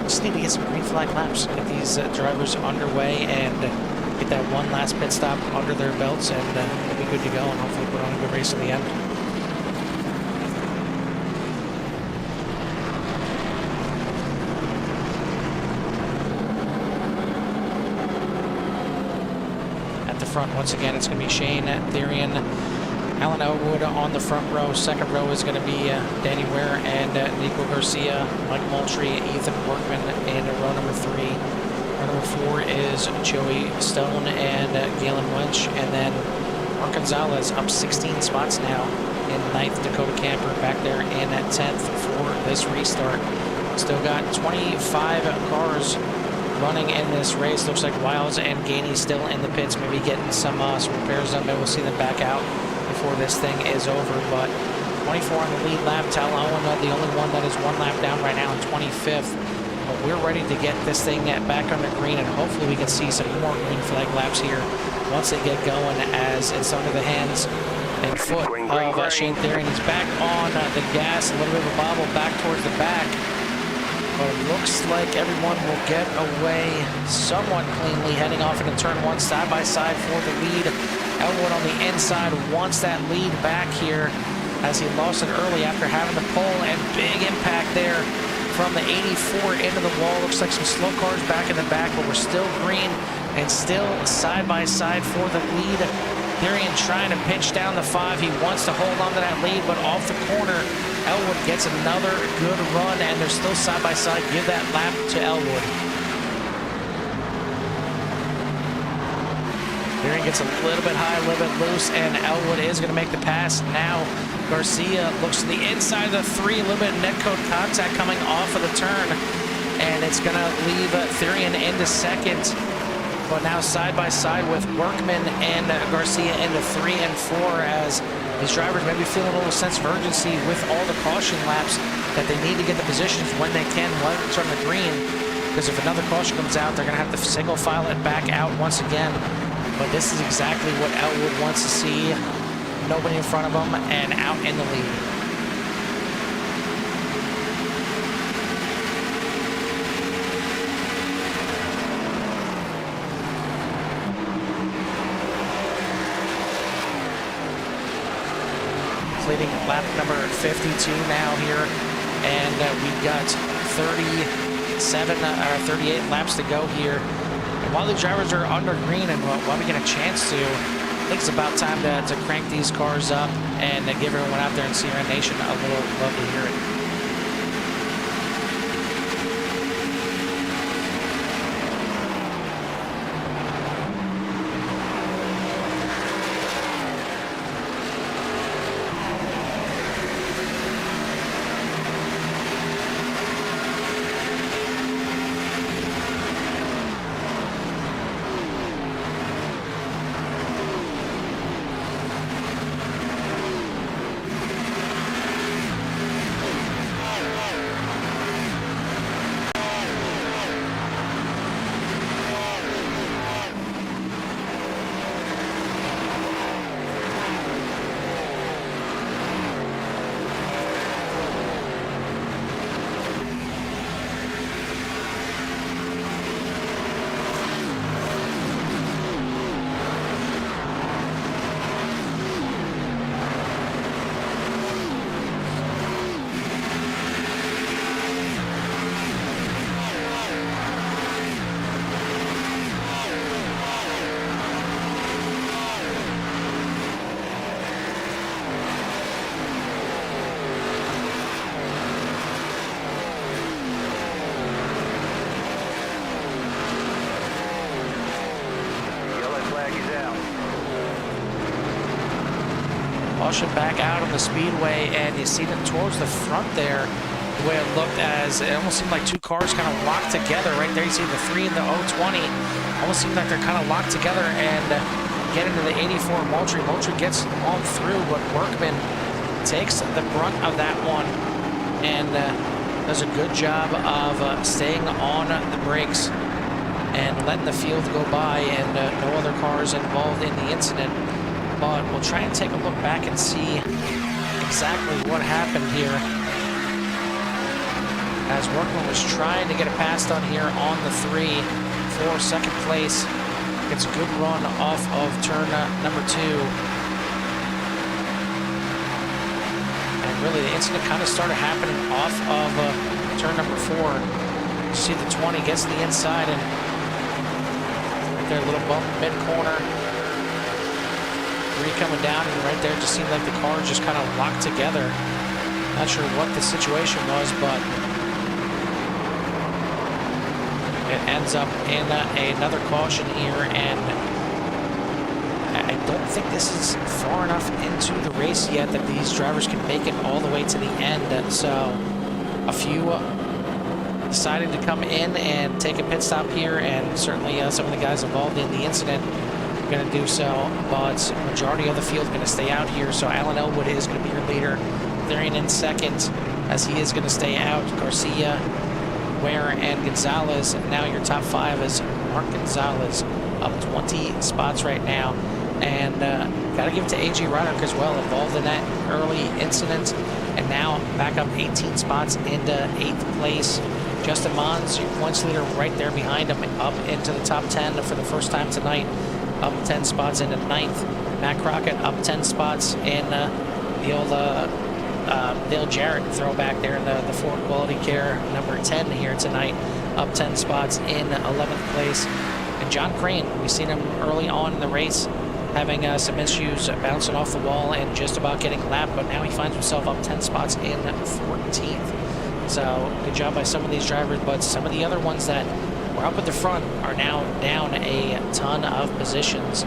Speaker 1: just need to get some green flag laps, get these drivers underway, and get that one last pit stop under their belts, and we'll be good to go, and hopefully put on a good race in the end. At the front, once again, it's going to be Shane Therian, Alan Elwood on the front row. Second row is going to be Danny Ware and Nico Garcia, Mike Moultrie, Ethan Workman in row number 3. Row number 4 is Joey Stone and Galen Winch, and then Mark Gonzalez up 16 spots now in 9th. Dakota Camper back there in 10th for this restart. Still got 25 cars running in this race. Looks like Wiles and Gainey still in the pits, maybe getting some repairs done. Maybe we'll see them back out before this thing is over. But 24 on the lead lap. Tal Owen, the only one that is one lap down right now in 25th. But we're ready to get this thing back under green, and hopefully we can see some more green flag laps here once they get going, as it's under the hands and foot of Shane Therian. He's back on the gas, a little bit of a bobble back towards the back. But it looks like everyone will get away somewhat cleanly, heading off into turn 1 side by side for the lead. Elwood on the inside wants that lead back here, as he lost it early after having the pole, and big impact there from the 84 into the wall. Looks like some slow cars back in the back, but we're still green and still side by side for the lead. Therian trying to pinch down the 5. He wants to hold on to that lead, but off the corner, Elwood gets another good run, and they're still side by side. Give that lap to Elwood. Therian gets a little bit high, a little bit loose, and Elwood is going to make the pass now. Garcia looks to the inside of the 3, a little bit of netcode contact coming off of the turn, and it's going to leave Therian into second. But now side by side with Workman and Garcia into 3 and 4, as these drivers maybe feeling a little sense of urgency with all the caution laps, that they need to get the positions when they can while it's on the green, because if another caution comes out, they're going to have to single file it back out once again. But this is exactly what Elwood wants to see. Nobody in front of them and out in the lead. Completing lap number 52 now here, and we've got 38 laps to go here. And while the drivers are under green, and while we get a chance to, I think it's about time to crank these cars up and give everyone out there in CRN Nation a little love to hear it. caution back out on the speedway, and you see them towards the front there. The way it looked, as it almost seemed like two cars kind of locked together right there. You see the 3 and the 020 almost seemed like they're kind of locked together, and get into the 84 Moultrie. Moultrie gets on through, but Workman takes the brunt of that one and does a good job of staying on the brakes and letting the field go by, and no other cars involved in the incident. But we'll try and take a look back and see exactly what happened here, as Workman was trying to get a pass done here on the 3 for second place. Gets a good run off of turn number 2. And really the incident kind of started happening off of turn number 4. You see the 20 gets to the inside, and right there, a little bump mid-corner. 3 coming down, and right there it just seemed like the cars just kind of locked together. Not sure what the situation was, but it ends up in another caution here, and I don't think this is far enough into the race yet that these drivers can make it all the way to the end. So a few deciding to come in and take a pit stop here, and certainly some of the guys involved in the incident are going to do so, but majority of the field going to stay out here. So Alan Elwood is going to be your leader. They're in second, as he is going to stay out. Garcia, Ware, and Gonzalez. Now your top 5 is Mark Gonzalez, up 20 spots right now. And got to give it to AJ Roderick as well, involved in that early incident, and now back up 18 spots into 8th place. Justin Mons, your points leader, right there behind him, up into the top 10 for the first time tonight, up 10 spots into 9th. Matt Crockett up 10 spots in the old Dale Jarrett throwback there in the Ford Quality Care number 10 here tonight, up 10 spots in 11th place. And John Crane, we've seen him early on in the race having some issues bouncing off the wall and just about getting lapped, but now he finds himself up 10 spots in 14th. So good job by some of these drivers, but some of the other ones that were up at the front are now down a ton of positions.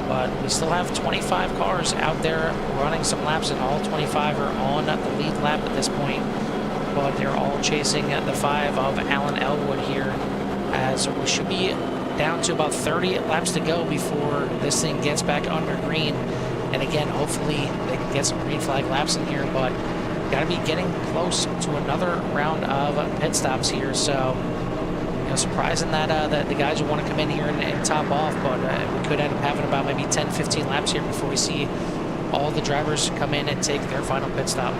Speaker 1: But we still have 25 cars out there running some laps, and all 25 are on the lead lap at this point. But they're all chasing the 5 of Alan Elwood here, as we should be down to about 30 laps to go before this thing gets back under green. And again, hopefully they can get some green flag laps in here, but got to be getting close to another round of pit stops here. So surprising that the guys would want to come in here and top off, but we could end up having about maybe 10-15 laps here before we see all the drivers come in and take their final pit stop.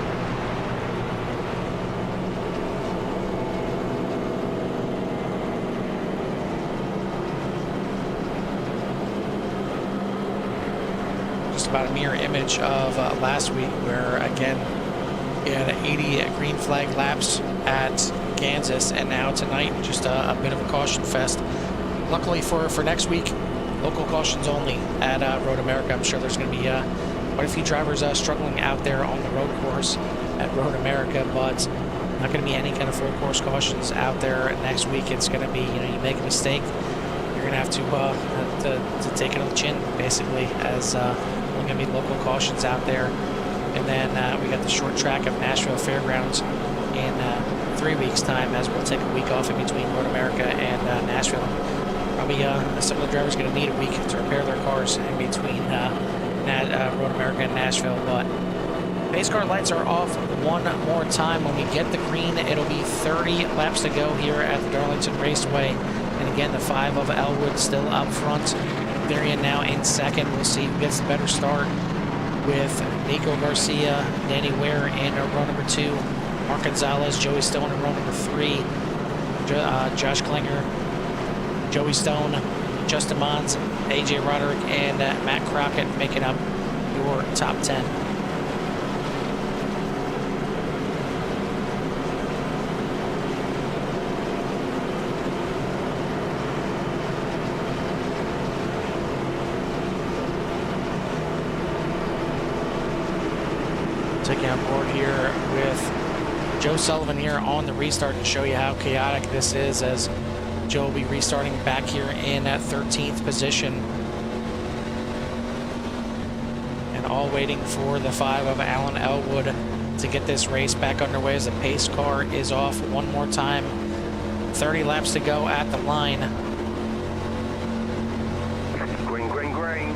Speaker 1: Just about a mirror image of last week, where again you had 80 green flag laps at Kansas, and now tonight just a bit of a caution fest. Luckily for next week, local cautions only at Road America. I'm sure there's going to be quite a few drivers struggling out there on the road course at Road America, but not going to be any kind of full course cautions out there next week. It's going to be, you make a mistake, you're going to have to take it on the chin, basically, as only going to be local cautions out there. And then we got the short track of Nashville Fairgrounds in 3 weeks' time, as we'll take a week off in between Road America and Nashville. Probably some of the drivers are going to need a week to repair their cars in between Road America and Nashville. But pace car lights are off one more time. When we get the green, it'll be 30 laps to go here at the Darlington Raceway. And again, the 5 of Elwood still up front. Therian now in second. We'll see who gets the better start, with Nico Garcia, Danny Ware in row number 2, Mark Gonzalez, Joey Stone in row number 3, Josh Klinger, Joey Stone, Justin Mons, AJ Roderick, and Matt Crockett making up your top 10. Taking on board here with Joe Sullivan here on the restart to show you how chaotic this is, as Joe will be restarting back here in 13th position. And all waiting for the 5 of Alan Elwood to get this race back underway as the pace car is off one more time. 30 laps to go at the line.
Speaker 3: Green, green, green.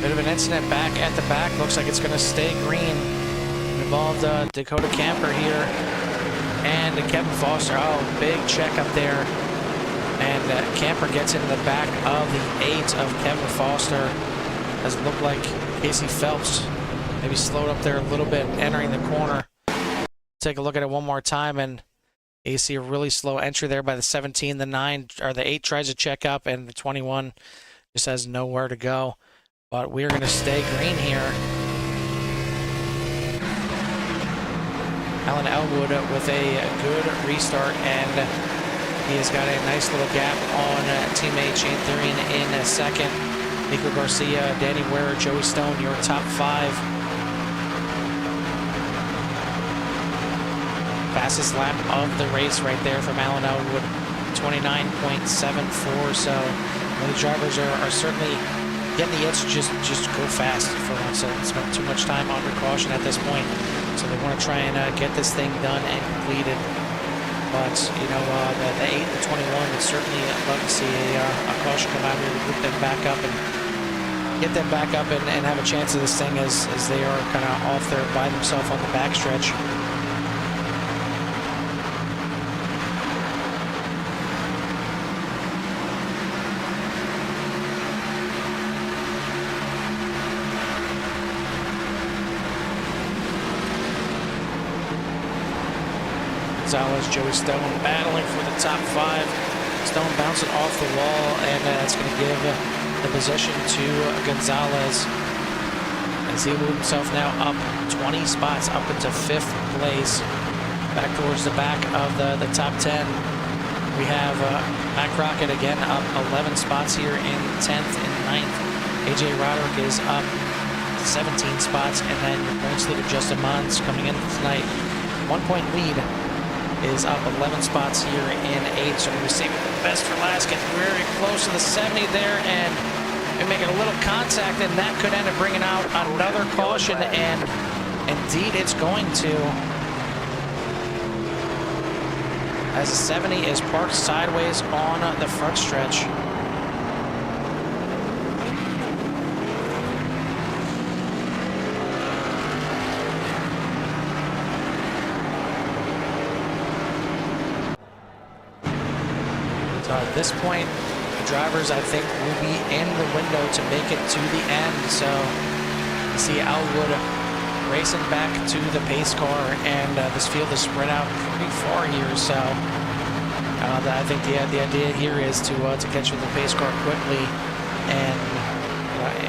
Speaker 1: Bit of an incident back at the back. Looks like it's going to stay green. Involved Dakota Camper here and Kevin Foster. Oh, big check up there. And Camper gets into the back of the 8 of Kevin Foster. Does it look like Casey Phelps maybe slowed up there a little bit entering the corner. Take a look at it one more time, and you see a really slow entry there by the 17. The 9 or the 8 tries to check up, and the 21 just has nowhere to go. But we're going to stay green here. Alan Elwood with a good restart, and he has got a nice little gap on teammate Shane Therian in second. Nico Garcia, Danny Ware, Joey Stone, your top 5. Fastest lap of the race right there from Alan Elwood, 29.74. So the drivers are certainly getting the itch to just go fast for once. Spent too much time under caution at this point. So they want to try and get this thing done and completed. But, you know, the 8 and 21 would certainly love to see a caution come out here to group them back up and get them back up and have a chance of this thing as they are kind of off there by themselves on the backstretch. Gonzalez, Joey Stone battling for the top 5. Stone bouncing off the wall, and that's going to give the position to Gonzalez as he moved himself now up 20 spots up into 5th place, back towards the back of the top 10. We have Matt Crockett again up 11 spots here in 10th and 9th. AJ Roderick is up 17 spots, and then your points leader Justin Mons coming in tonight, 1-point lead, is up 11 spots here in 8th. So we save the best for last, getting very close to the 70 there, and making a little contact, and that could end up bringing out another caution, and indeed it's going to, as the 70 is parked sideways on the front stretch. So at this point, the drivers, I think, will be in the window to make it to the end. So you see Elwood racing back to the pace car, and this field is spread out pretty far here. So I think the idea here is to catch with the pace car quickly, and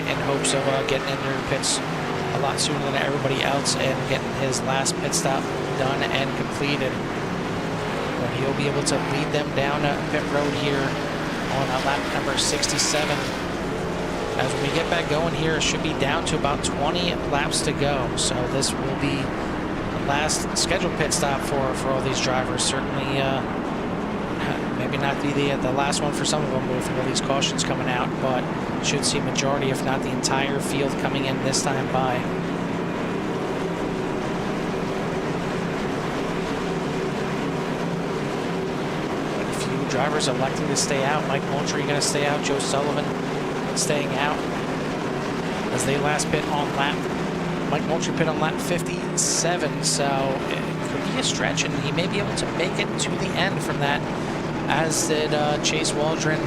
Speaker 1: in hopes of getting in their pits a lot sooner than everybody else and getting his last pit stop done and completed. But he'll be able to lead them down pit road here on lap number 67. As we get back going here, it should be down to about 20 laps to go. So this will be the last scheduled pit stop for all these drivers. Certainly, maybe not be the last one for some of them with all these cautions coming out, but should see majority, if not the entire field, coming in this time by. Drivers electing to stay out. Mike Moultrie going to stay out. Joe Sullivan staying out as they last pit on lap. Mike Moultrie pit on lap 57, so it could be a stretch, and he may be able to make it to the end from that, as did Chase Waldron,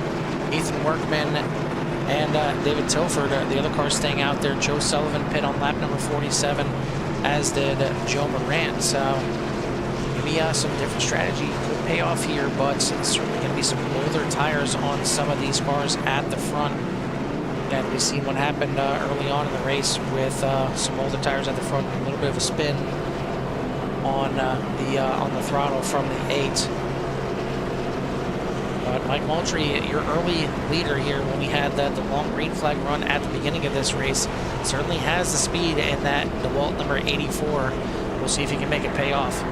Speaker 1: Ethan Workman, and David Tilford. The other cars staying out there. Joe Sullivan pit on lap number 47, as did Joe Moran. So maybe some different strategy could pay off here, but it's certainly going to be some older tires on some of these cars at the front. And we've seen what happened early on in the race with some older tires at the front, a little bit of a spin on the throttle from the 8. But Mike Moultrie, your early leader here when we had the long green flag run at the beginning of this race, certainly has the speed in that DeWalt number 84. We'll see if he can make it pay off.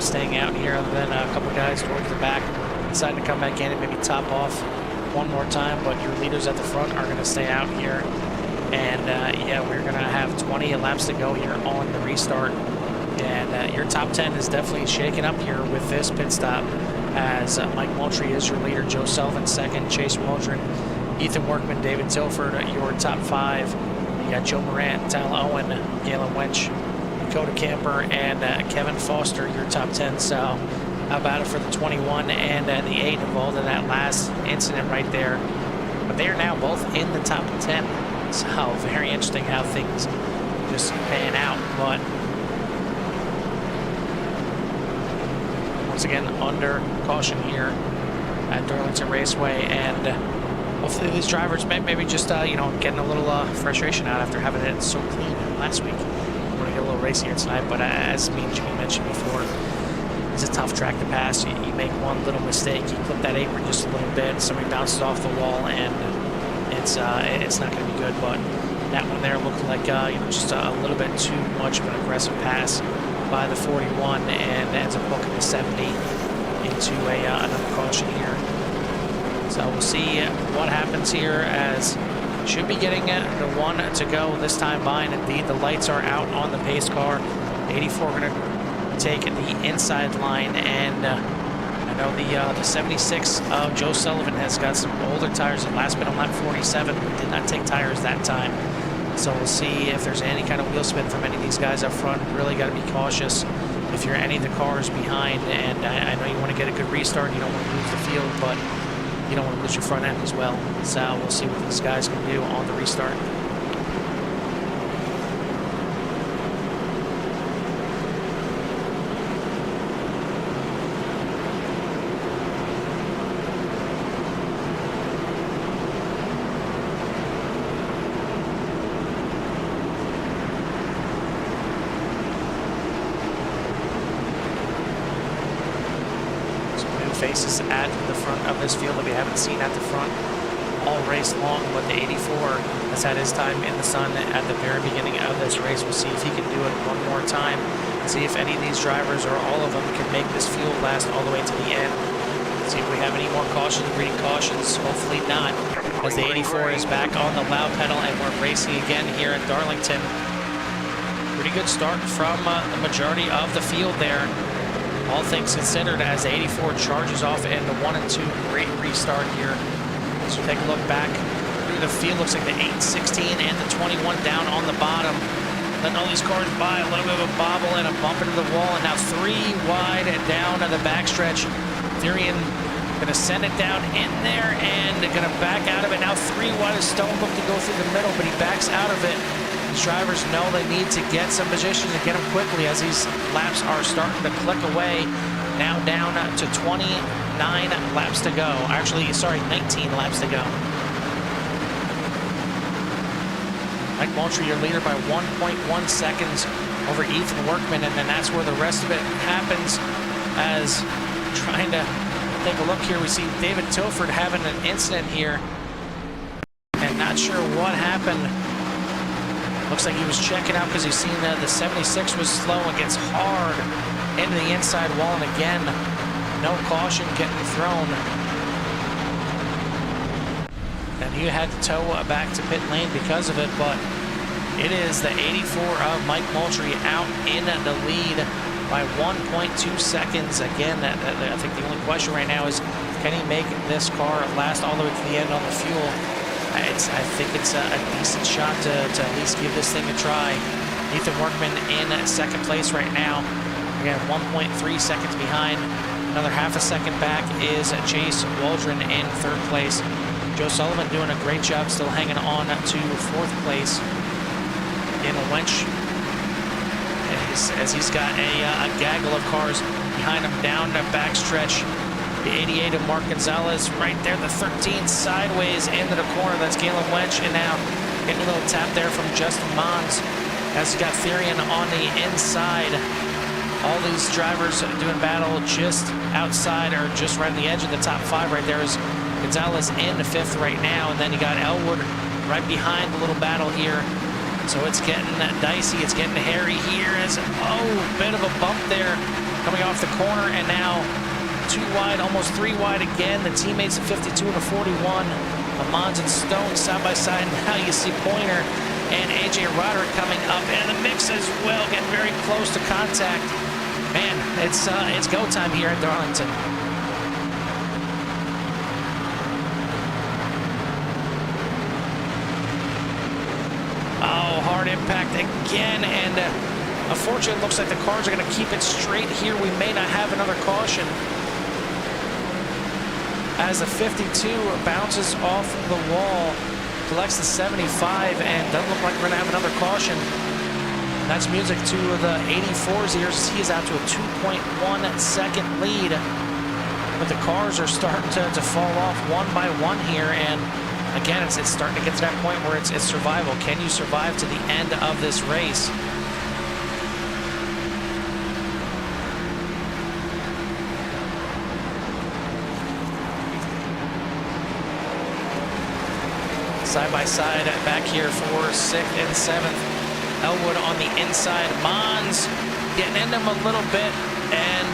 Speaker 1: Staying out here, other than a couple guys towards the back deciding to come back in and maybe top off one more time, but your leaders at the front are going to stay out here. And yeah, we're going to have 20 laps to go here on the restart, and your top 10 is definitely shaking up here with this pit stop, as Mike Moultrie is your leader, Joe Sullivan second, Chase Waldron, Ethan Workman, David Tilford your top 5. You got Joe Morant, Tal Owen, Galen Wench, Dakota Camper, and Kevin Foster, your top 10. So how about it for the 21 and the 8 involved in that last incident right there. But they are now both in the top 10. So very interesting how things just pan out. But once again, under caution here at Darlington Raceway, and hopefully these drivers maybe just you know, getting a little frustration out after having it so clean last week. We're going to get a little racier tonight, but as me and Jimmy mentioned before, it's a tough track to pass. You make one little mistake, you clip that apron just a little bit, somebody bounces off the wall, and it's not going to be good. But that one there looked like you know, just a little bit too much of an aggressive pass by the 41, and ends up booking the 70 into another caution here. So we'll see what happens here, as should be getting the 1 to go this time by, and indeed the lights are out on the pace car. 84 going to take the inside line, and I know the 76 of Joe Sullivan has got some older tires at last bit on lap 47, but did not take tires that time. So we'll see if there's any kind of wheel spin from any of these guys up front. Really got to be cautious if you're any of the cars behind, and I know you want to get a good restart, you don't want to lose the field, but you don't want to lose your front end as well. So we'll see what these guys can do on the restart. Faces at the front of this field that we haven't seen at the front all race long, but the 84 has had his time in the sun at the very beginning of this race. We'll see if he can do it one more time, see if any of these drivers or all of them can make this fuel last all the way to the end. See if we have any more cautions, reading cautions. Hopefully not, as the 84 is back on the loud pedal, and we're racing again here at Darlington. Pretty good start from the majority of the field there, all things considered, as the 84 charges off into 1 and 2. Great restart here. So take a look back through the field. Looks like the 816 and the 21 down on the bottom. Letting all these cars by, a little bit of a bobble and a bump into the wall, and now 3 wide down to the backstretch. Therian gonna send it down in there and gonna back out of it. Now 3 wide as Stone looked to go through the middle, but he backs out of it. These drivers know they need to get some position to get them quickly, as these laps are starting to click away. Now down to 29 laps to go. Actually, sorry, 19 laps to go. Mike Moultrie, your leader by 1.1 seconds over Ethan Workman, and then that's where the rest of it happens. As trying to take a look here, we see David Tilford having an incident here, and not sure what happened. Looks like he was checking out because he's seen that the 76 was slow and gets hard into the inside wall, and again, no caution getting thrown. And he had to tow back to pit lane because of it, but it is the 84 of Mike Moultrie out in the lead by 1.2 seconds. Again, I think the only question right now is, can he make this car last all the way to the end on the fuel? I think it's a decent shot to at least give this thing a try. Ethan Workman in second place right now. Again, 1.3 seconds behind. Another half a second back is Chase Waldron in third place. Joe Sullivan doing a great job, still hanging on to fourth place. Galen Wench, as he's got a gaggle of cars behind him down the backstretch. The 88 of Mark Gonzalez right there, the 13 sideways into the corner. That's Galen Wench, and now getting a little tap there from Justin Mons as he's got Therian on the inside. All these drivers doing battle just outside or just right on the edge of the top 5 right there. Is Gonzalez in the 5th right now, and then you got Elwood right behind the little battle here. So it's getting dicey, it's getting hairy here as, bit of a bump there coming off the corner, and now 2 wide, almost 3 wide again. The teammates of 52 and a 41, Mons and Stone side by side. Now you see Pointer and AJ Roderick coming up in the mix as well, getting very close to contact. Man, it's go time here at Darlington. Oh, hard impact again, and unfortunately it looks like the cars are going to keep it straight here. We may not have another caution as the 52 bounces off the wall, collects the 75, and doesn't look like we're going to have another caution. That's music to the 84s here. He is out to a 2.1 second lead. But the cars are starting to fall off one by one here. And again, it's starting to get to that point where it's survival. Can you survive to the end of this race? Side by side back here for 6th and 7th. Elwood on the inside. Mons getting into him a little bit and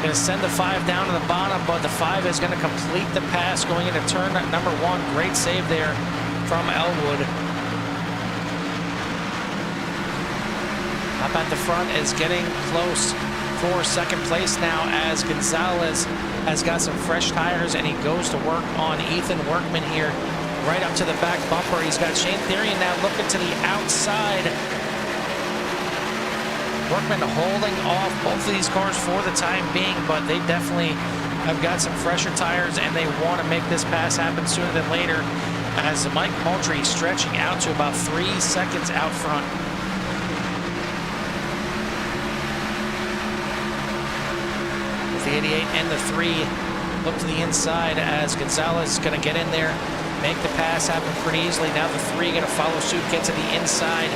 Speaker 1: going to send the 5 down to the bottom, but the 5 is going to complete the pass going into turn number 1. Great save there from Elwood. Up at the front is getting close for 2nd place now as Gonzalez has got some fresh tires and he goes to work on Ethan Workman here. Right up to the back bumper. He's got Shane Therian now looking to the outside. Workman holding off both of these cars for the time being, but they definitely have got some fresher tires and they want to make this pass happen sooner than later as Mike Moultrie stretching out to about 3 seconds out front. With the 88 and the 3, look to the inside as Gonzalez is going to get in there. Make the pass happen pretty easily. Now the 3 going to follow suit, get to the inside,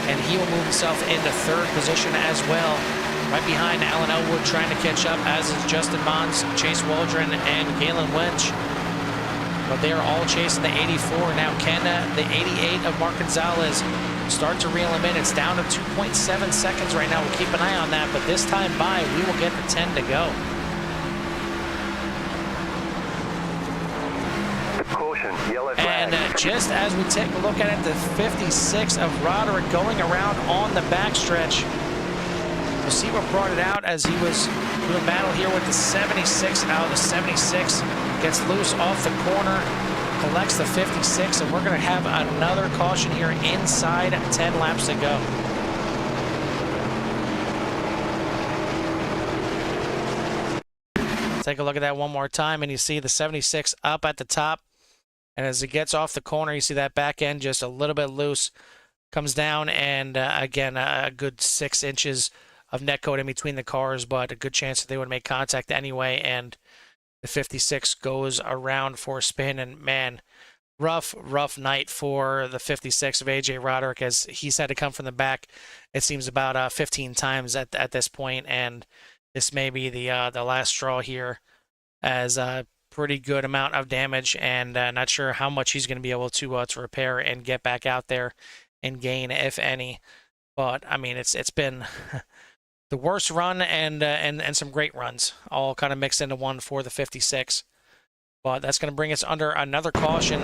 Speaker 1: and he will move himself into 3rd position as well. Right behind Alan Elwood trying to catch up, as is Justin Mons, Chase Waldron, and Galen Wench. But they are all chasing the 84. Now can the 88 of Mark Gonzalez start to reel him in? It's down to 2.7 seconds right now. We'll keep an eye on that, but this time by, we will get the 10 to go. And just as we take a look at it, the 56 of Roderick going around on the backstretch. We'll see what brought it out as he was doing battle here with the 76. Now the 76 gets loose off the corner, collects the 56, and we're going to have another caution here inside 10 laps to go. Take a look at that one more time, and you see the 76 up at the top. And as it gets off the corner, you see that back end just a little bit loose. Comes down, and again, a good 6 inches of net coat in between the cars, but a good chance that they would make contact anyway. And the 56 goes around for a spin, and man, rough night for the 56 of AJ Roderick, as he's had to come from the back, it seems, about 15 times at this point, and this may be the last straw here, as pretty good amount of damage, and not sure how much he's going to be able to repair and get back out there and gain, if any. But I mean, it's been the worst run and some great runs, all kind of mixed into one for the 56. But that's going to bring us under another caution,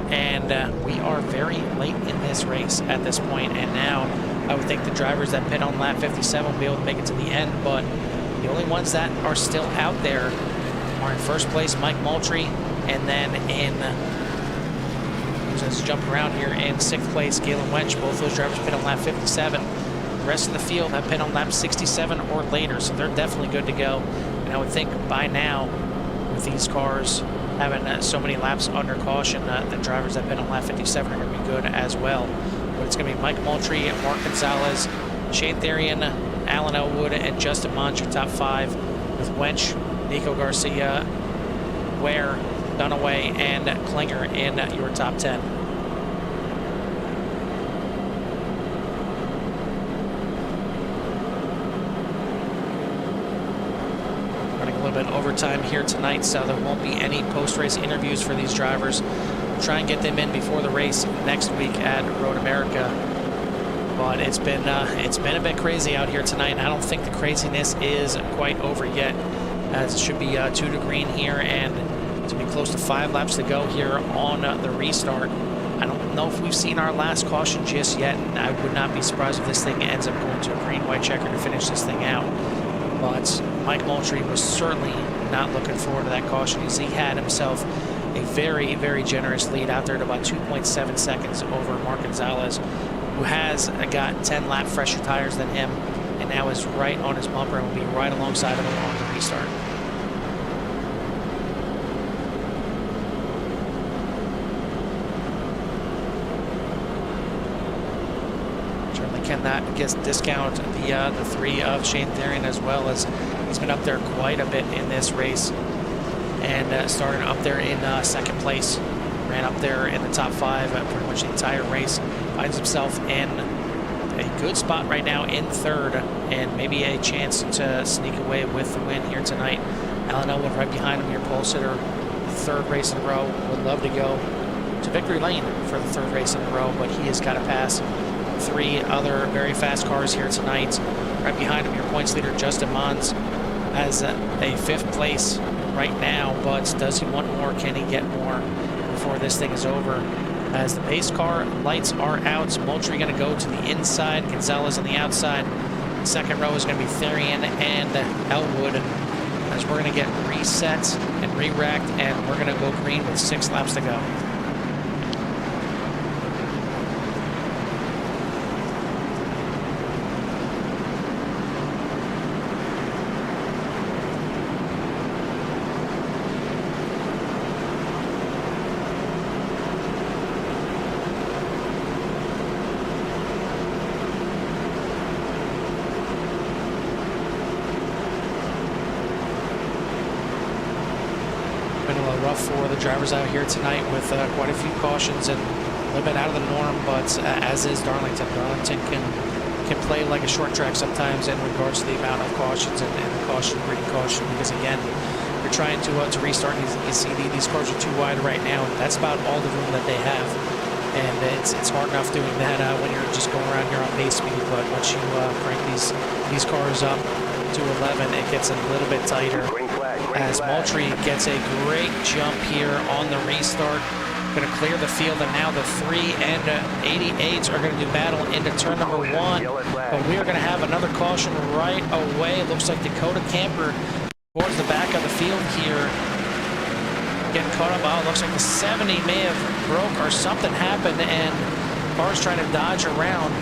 Speaker 1: and we are very late in this race at this point. And now I would think the drivers that pit on lap 57 will be able to make it to the end, but the only ones that are still out there are in 1st place, Mike Moultrie, and then just jumping around here in 6th place, Galen Wench. Both those drivers pit on lap 57. The rest of the field have pit on lap 67 or later, so they're definitely good to go. And I would think by now, with these cars having so many laps under caution, the drivers that pit on lap 57 are going to be good as well. But it's going to be Mike Moultrie, Mark Gonzalez, Shane Therian, Alan Elwood, and Justin Mons, your top 5, with Wench, Nico Garcia, Ware, Dunaway, and Klinger in your top 10. Running a little bit overtime here tonight, so there won't be any post-race interviews for these drivers. We'll try and get them in before the race next week at Road America. But it's been a bit crazy out here tonight, and I don't think the craziness is quite over yet, as it should be 2 to green here, and to be close to 5 laps to go here on the restart. I don't know if we've seen our last caution just yet, and I would not be surprised if this thing ends up going to a green-white checker to finish this thing out. But Mike Moultrie was certainly not looking forward to that caution, as he had himself a very, very generous lead out there at about 2.7 seconds over Mark Gonzalez, who has got 10 lap fresher tires than him, and now is right on his bumper and will be right alongside of him on the restart. Cannot discount the 3 of Shane Therian, as well, as he's been up there quite a bit in this race, and started up there in 2nd place, ran up there in the top 5 pretty much the entire race, finds himself in a good spot right now in 3rd, and maybe a chance to sneak away with the win here tonight. Alan Elwood right behind him, your pole sitter, 3rd race in a row. Would love to go to victory lane for the 3rd race in a row, but he has got to pass 3 other very fast cars here tonight. Right behind him, your points leader, Justin Mons, has a 5th place right now, but does he want more? Can he get more before this thing is over? As the pace car lights are out, Moultrie going to go to the inside, Gonzalez on the outside. 2nd row is going to be Therian and Elwood, as we're going to get reset and re-racked, and we're going to go green with 6 laps to go. Rough for the drivers out here tonight, with quite a few cautions and a little bit out of the norm, but as is Darlington. Darlington can play like a short track sometimes in regards to the amount of cautions and the caution breeding caution, because again, you're trying to restart, and you see these cars are too wide right now, and that's about all the room that they have, and it's hard enough doing that when you're just going around here on base speed. But once you crank these cars up to 11, it gets a little bit tighter, as Moultrie gets a great jump here on the restart. Going to clear the field, and now the 3 and 88s are going to do battle into turn number 1. But we are going to have another caution right away. It looks like Dakota Camper towards the back of the field here, getting caught up. Oh, it looks like the 70 may have broke or something happened, and cars trying to dodge around.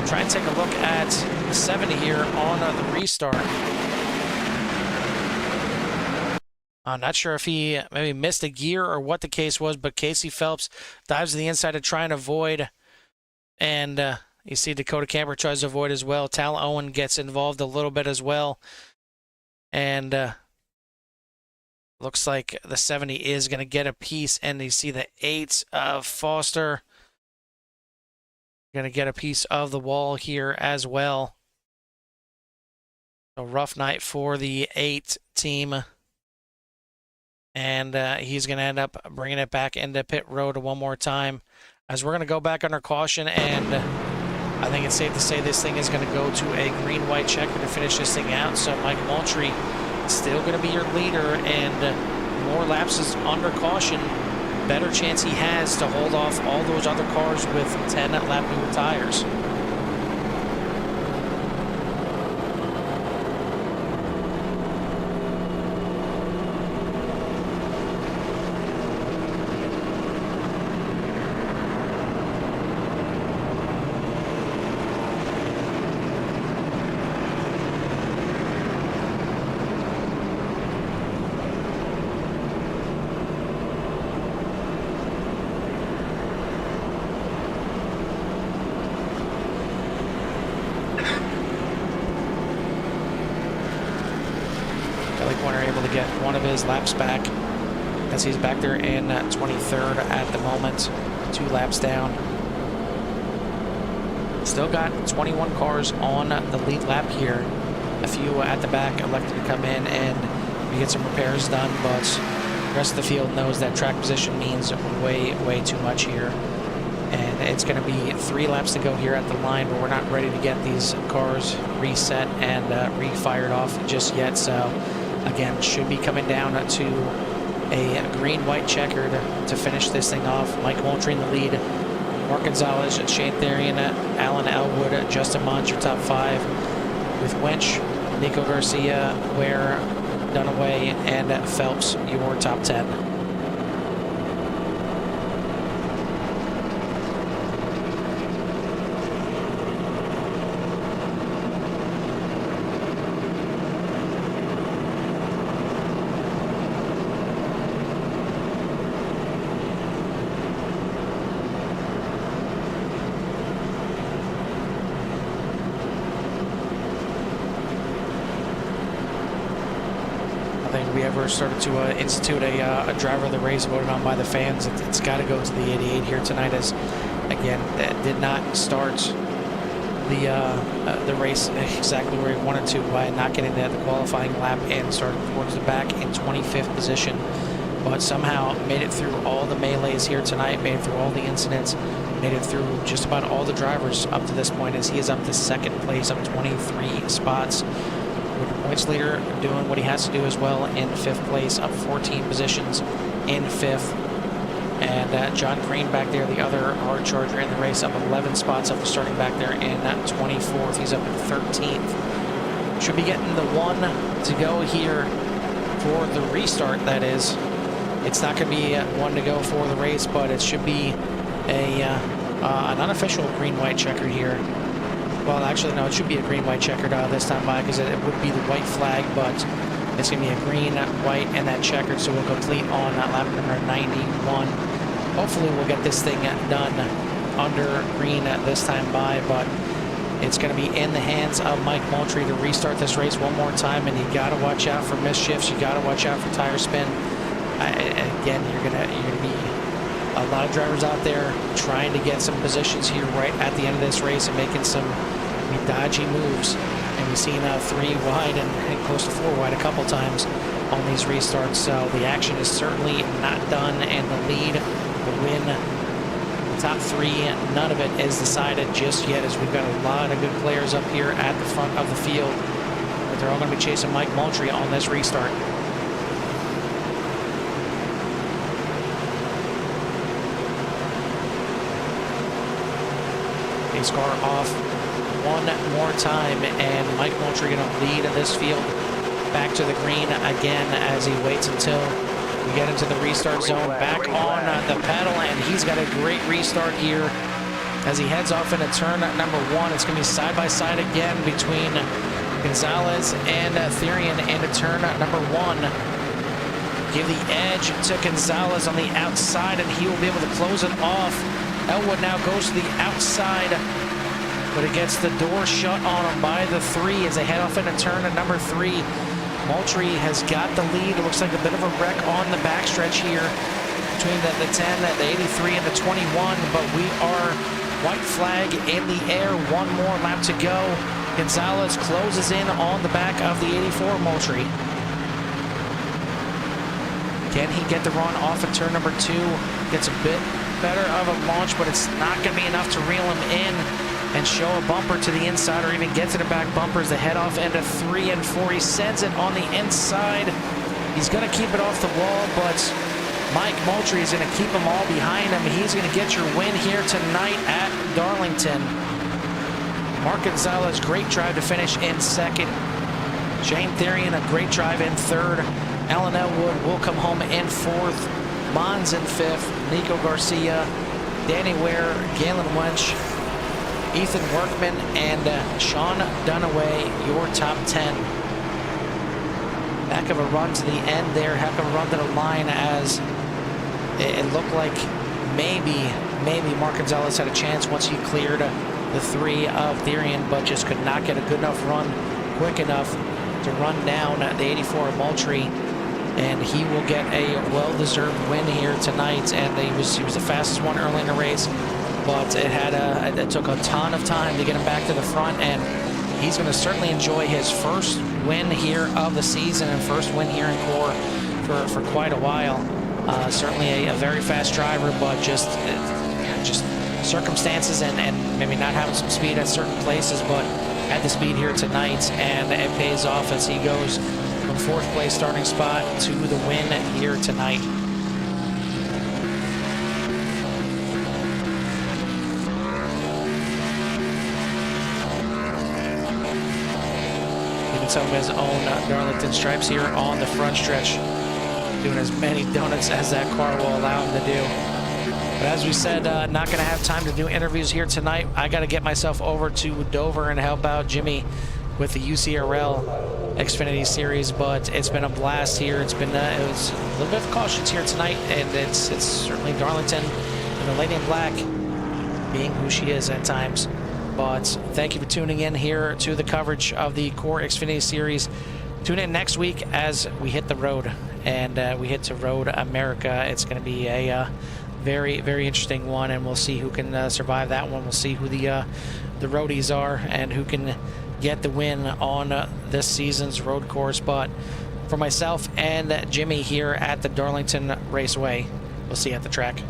Speaker 1: Try and take a look at the 70 here on the restart. I'm not sure if he maybe missed a gear or what the case was, but Casey Phelps dives to the inside to try and avoid, and you see Dakota Camper tries to avoid as well. Tal Owen gets involved a little bit as well, and looks like the 70 is going to get a piece, and you see the 8 of Foster going to get a piece of the wall here as well. A rough night for the 8 team. And he's going to end up bringing it back into pit road one more time, as we're going to go back under caution. And I think it's safe to say this thing is going to go to a green-white checker to finish this thing out. So Mike Moultrie still going to be your leader, and more lapses under caution, better chance he has to hold off all those other cars with 10 lap newer tires. able to get one of his laps back as he's back there in 23rd at the moment, 2 laps down. Still got 21 cars on the lead lap here. A few at the back elected to come in and get some repairs done, but the rest of the field knows that track position means way too much here. And it's going to be 3 laps to go here at the line, but we're not ready to get these cars reset and re-fired off just yet. So again, should be coming down to a green-white checkered to finish this thing off. Mike Moultrie in the lead, Mark Gonzalez, Shane Therian, Alan Elwood, Justin Mons, your top 5, with Winch, Nico Garcia, Ware, Dunaway, and Phelps, your top 10. I think if we ever started to institute a driver of the race voted on by the fans, it's got to go to the 88 here tonight, as again that did not start the race exactly where he wanted to by not getting the qualifying lap and started towards the back in 25th position, but somehow made it through all the melees here tonight, made it through all the incidents, made it through just about all the drivers up to this point, as he is up to 2nd place, up 23 spots. With the points leader doing what he has to do as well in 5th place, up 14 positions in 5th. And John Green back there, the other hard charger in the race, up 11 spots, up starting back there in 24th. He's up in 13th. Should be getting the 1 to go here for the restart, that is. It's not going to be 1 to go for the race, but it should be an unofficial green-white checker here. Well, actually, no, it should be a green-white checkered this time by, because it would be the white flag, but it's going to be a green, white, and that checkered, so we'll complete on lap number 91. Hopefully, we'll get this thing done under green this time by, but it's going to be in the hands of Mike Moultrie to restart this race one more time, and you got to watch out for misshifts. You got to watch out for tire spin. Again, you're gonna be a lot of drivers out there trying to get some positions here right at the end of this race and making some dodgy moves. And we've seen 3 wide and close to 4 wide a couple times on these restarts. So the action is certainly not done, and the lead, the win, the top 3, none of it is decided just yet, as we've got a lot of good players up here at the front of the field. But they're all going to be chasing Mike Moultrie on this restart. Pace car off one more time, and Mike Moultrie going to lead this field back to the green again as he waits until we get into the restart zone. Back on the pedal, and he's got a great restart here as he heads off into turn number 1. It's going to be side by side again between Gonzalez and Therian into turn number 1. Give the edge to Gonzalez on the outside, and he will be able to close it off. Elwood now goes to the outside, but it gets the door shut on him by the 3 as they head off into turn at number 3. Moultrie has got the lead. It looks like a bit of a wreck on the backstretch here between the 10, the 83, and the 21, but we are white flag in the air. 1 more lap to go. Gonzalez closes in on the back of the 84 Moultrie. Can he get the run off at turn number 2? Gets a bit better of a launch, but it's not going to be enough to reel him in and show a bumper to the inside, or even get to the back bumpers. The head off into 3 and 4. He sends it on the inside. He's going to keep it off the wall, but Mike Moultrie is going to keep them all behind him. He's going to get your win here tonight at Darlington. Mark Gonzalez, great drive to finish in 2nd. Shane Therian, a great drive in 3rd. Alan Elwood will come home in 4th. Mons in 5th. Nico Garcia, Danny Ware, Galen Wench, Ethan Workman, and Sean Dunaway, your top 10. Heck of a run to the end there. Heck of a run to the line, as it looked like maybe Mark Gonzalez had a chance once he cleared the 3 of Therian, but just could not get a good enough run quick enough to run down the 84 Moultrie. and he will get a well-deserved win here tonight. And he was the fastest one early in the race, but it took a ton of time to get him back to the front, and he's going to certainly enjoy his first win here of the season and first win here in CORE for quite a while. Certainly a very fast driver, but just circumstances and maybe not having some speed at certain places, but had the speed here tonight, and it pays off as he goes from 4th place starting spot to the win here tonight. Even some of his own Darlington stripes here on the front stretch, doing as many donuts as that car will allow him to do. But as we said, not going to have time to do interviews here tonight. I got to get myself over to Dover and help out Jimmy with the UCRL Xfinity Series. But it's been a blast here. It was a little bit of cautions here tonight, and it's certainly Darlington and the Lady in Black being who she is at times. But thank you for tuning in here to the coverage of the CORE Xfinity Series. Tune in next week as we hit the road, and we hit to Road America. It's going to be a very, very interesting one, and we'll see who can survive that one. We'll see who the roadies are and who can get the win on this season's road course. But for myself and Jimmy here at the Darlington Raceway, we'll see you at the track.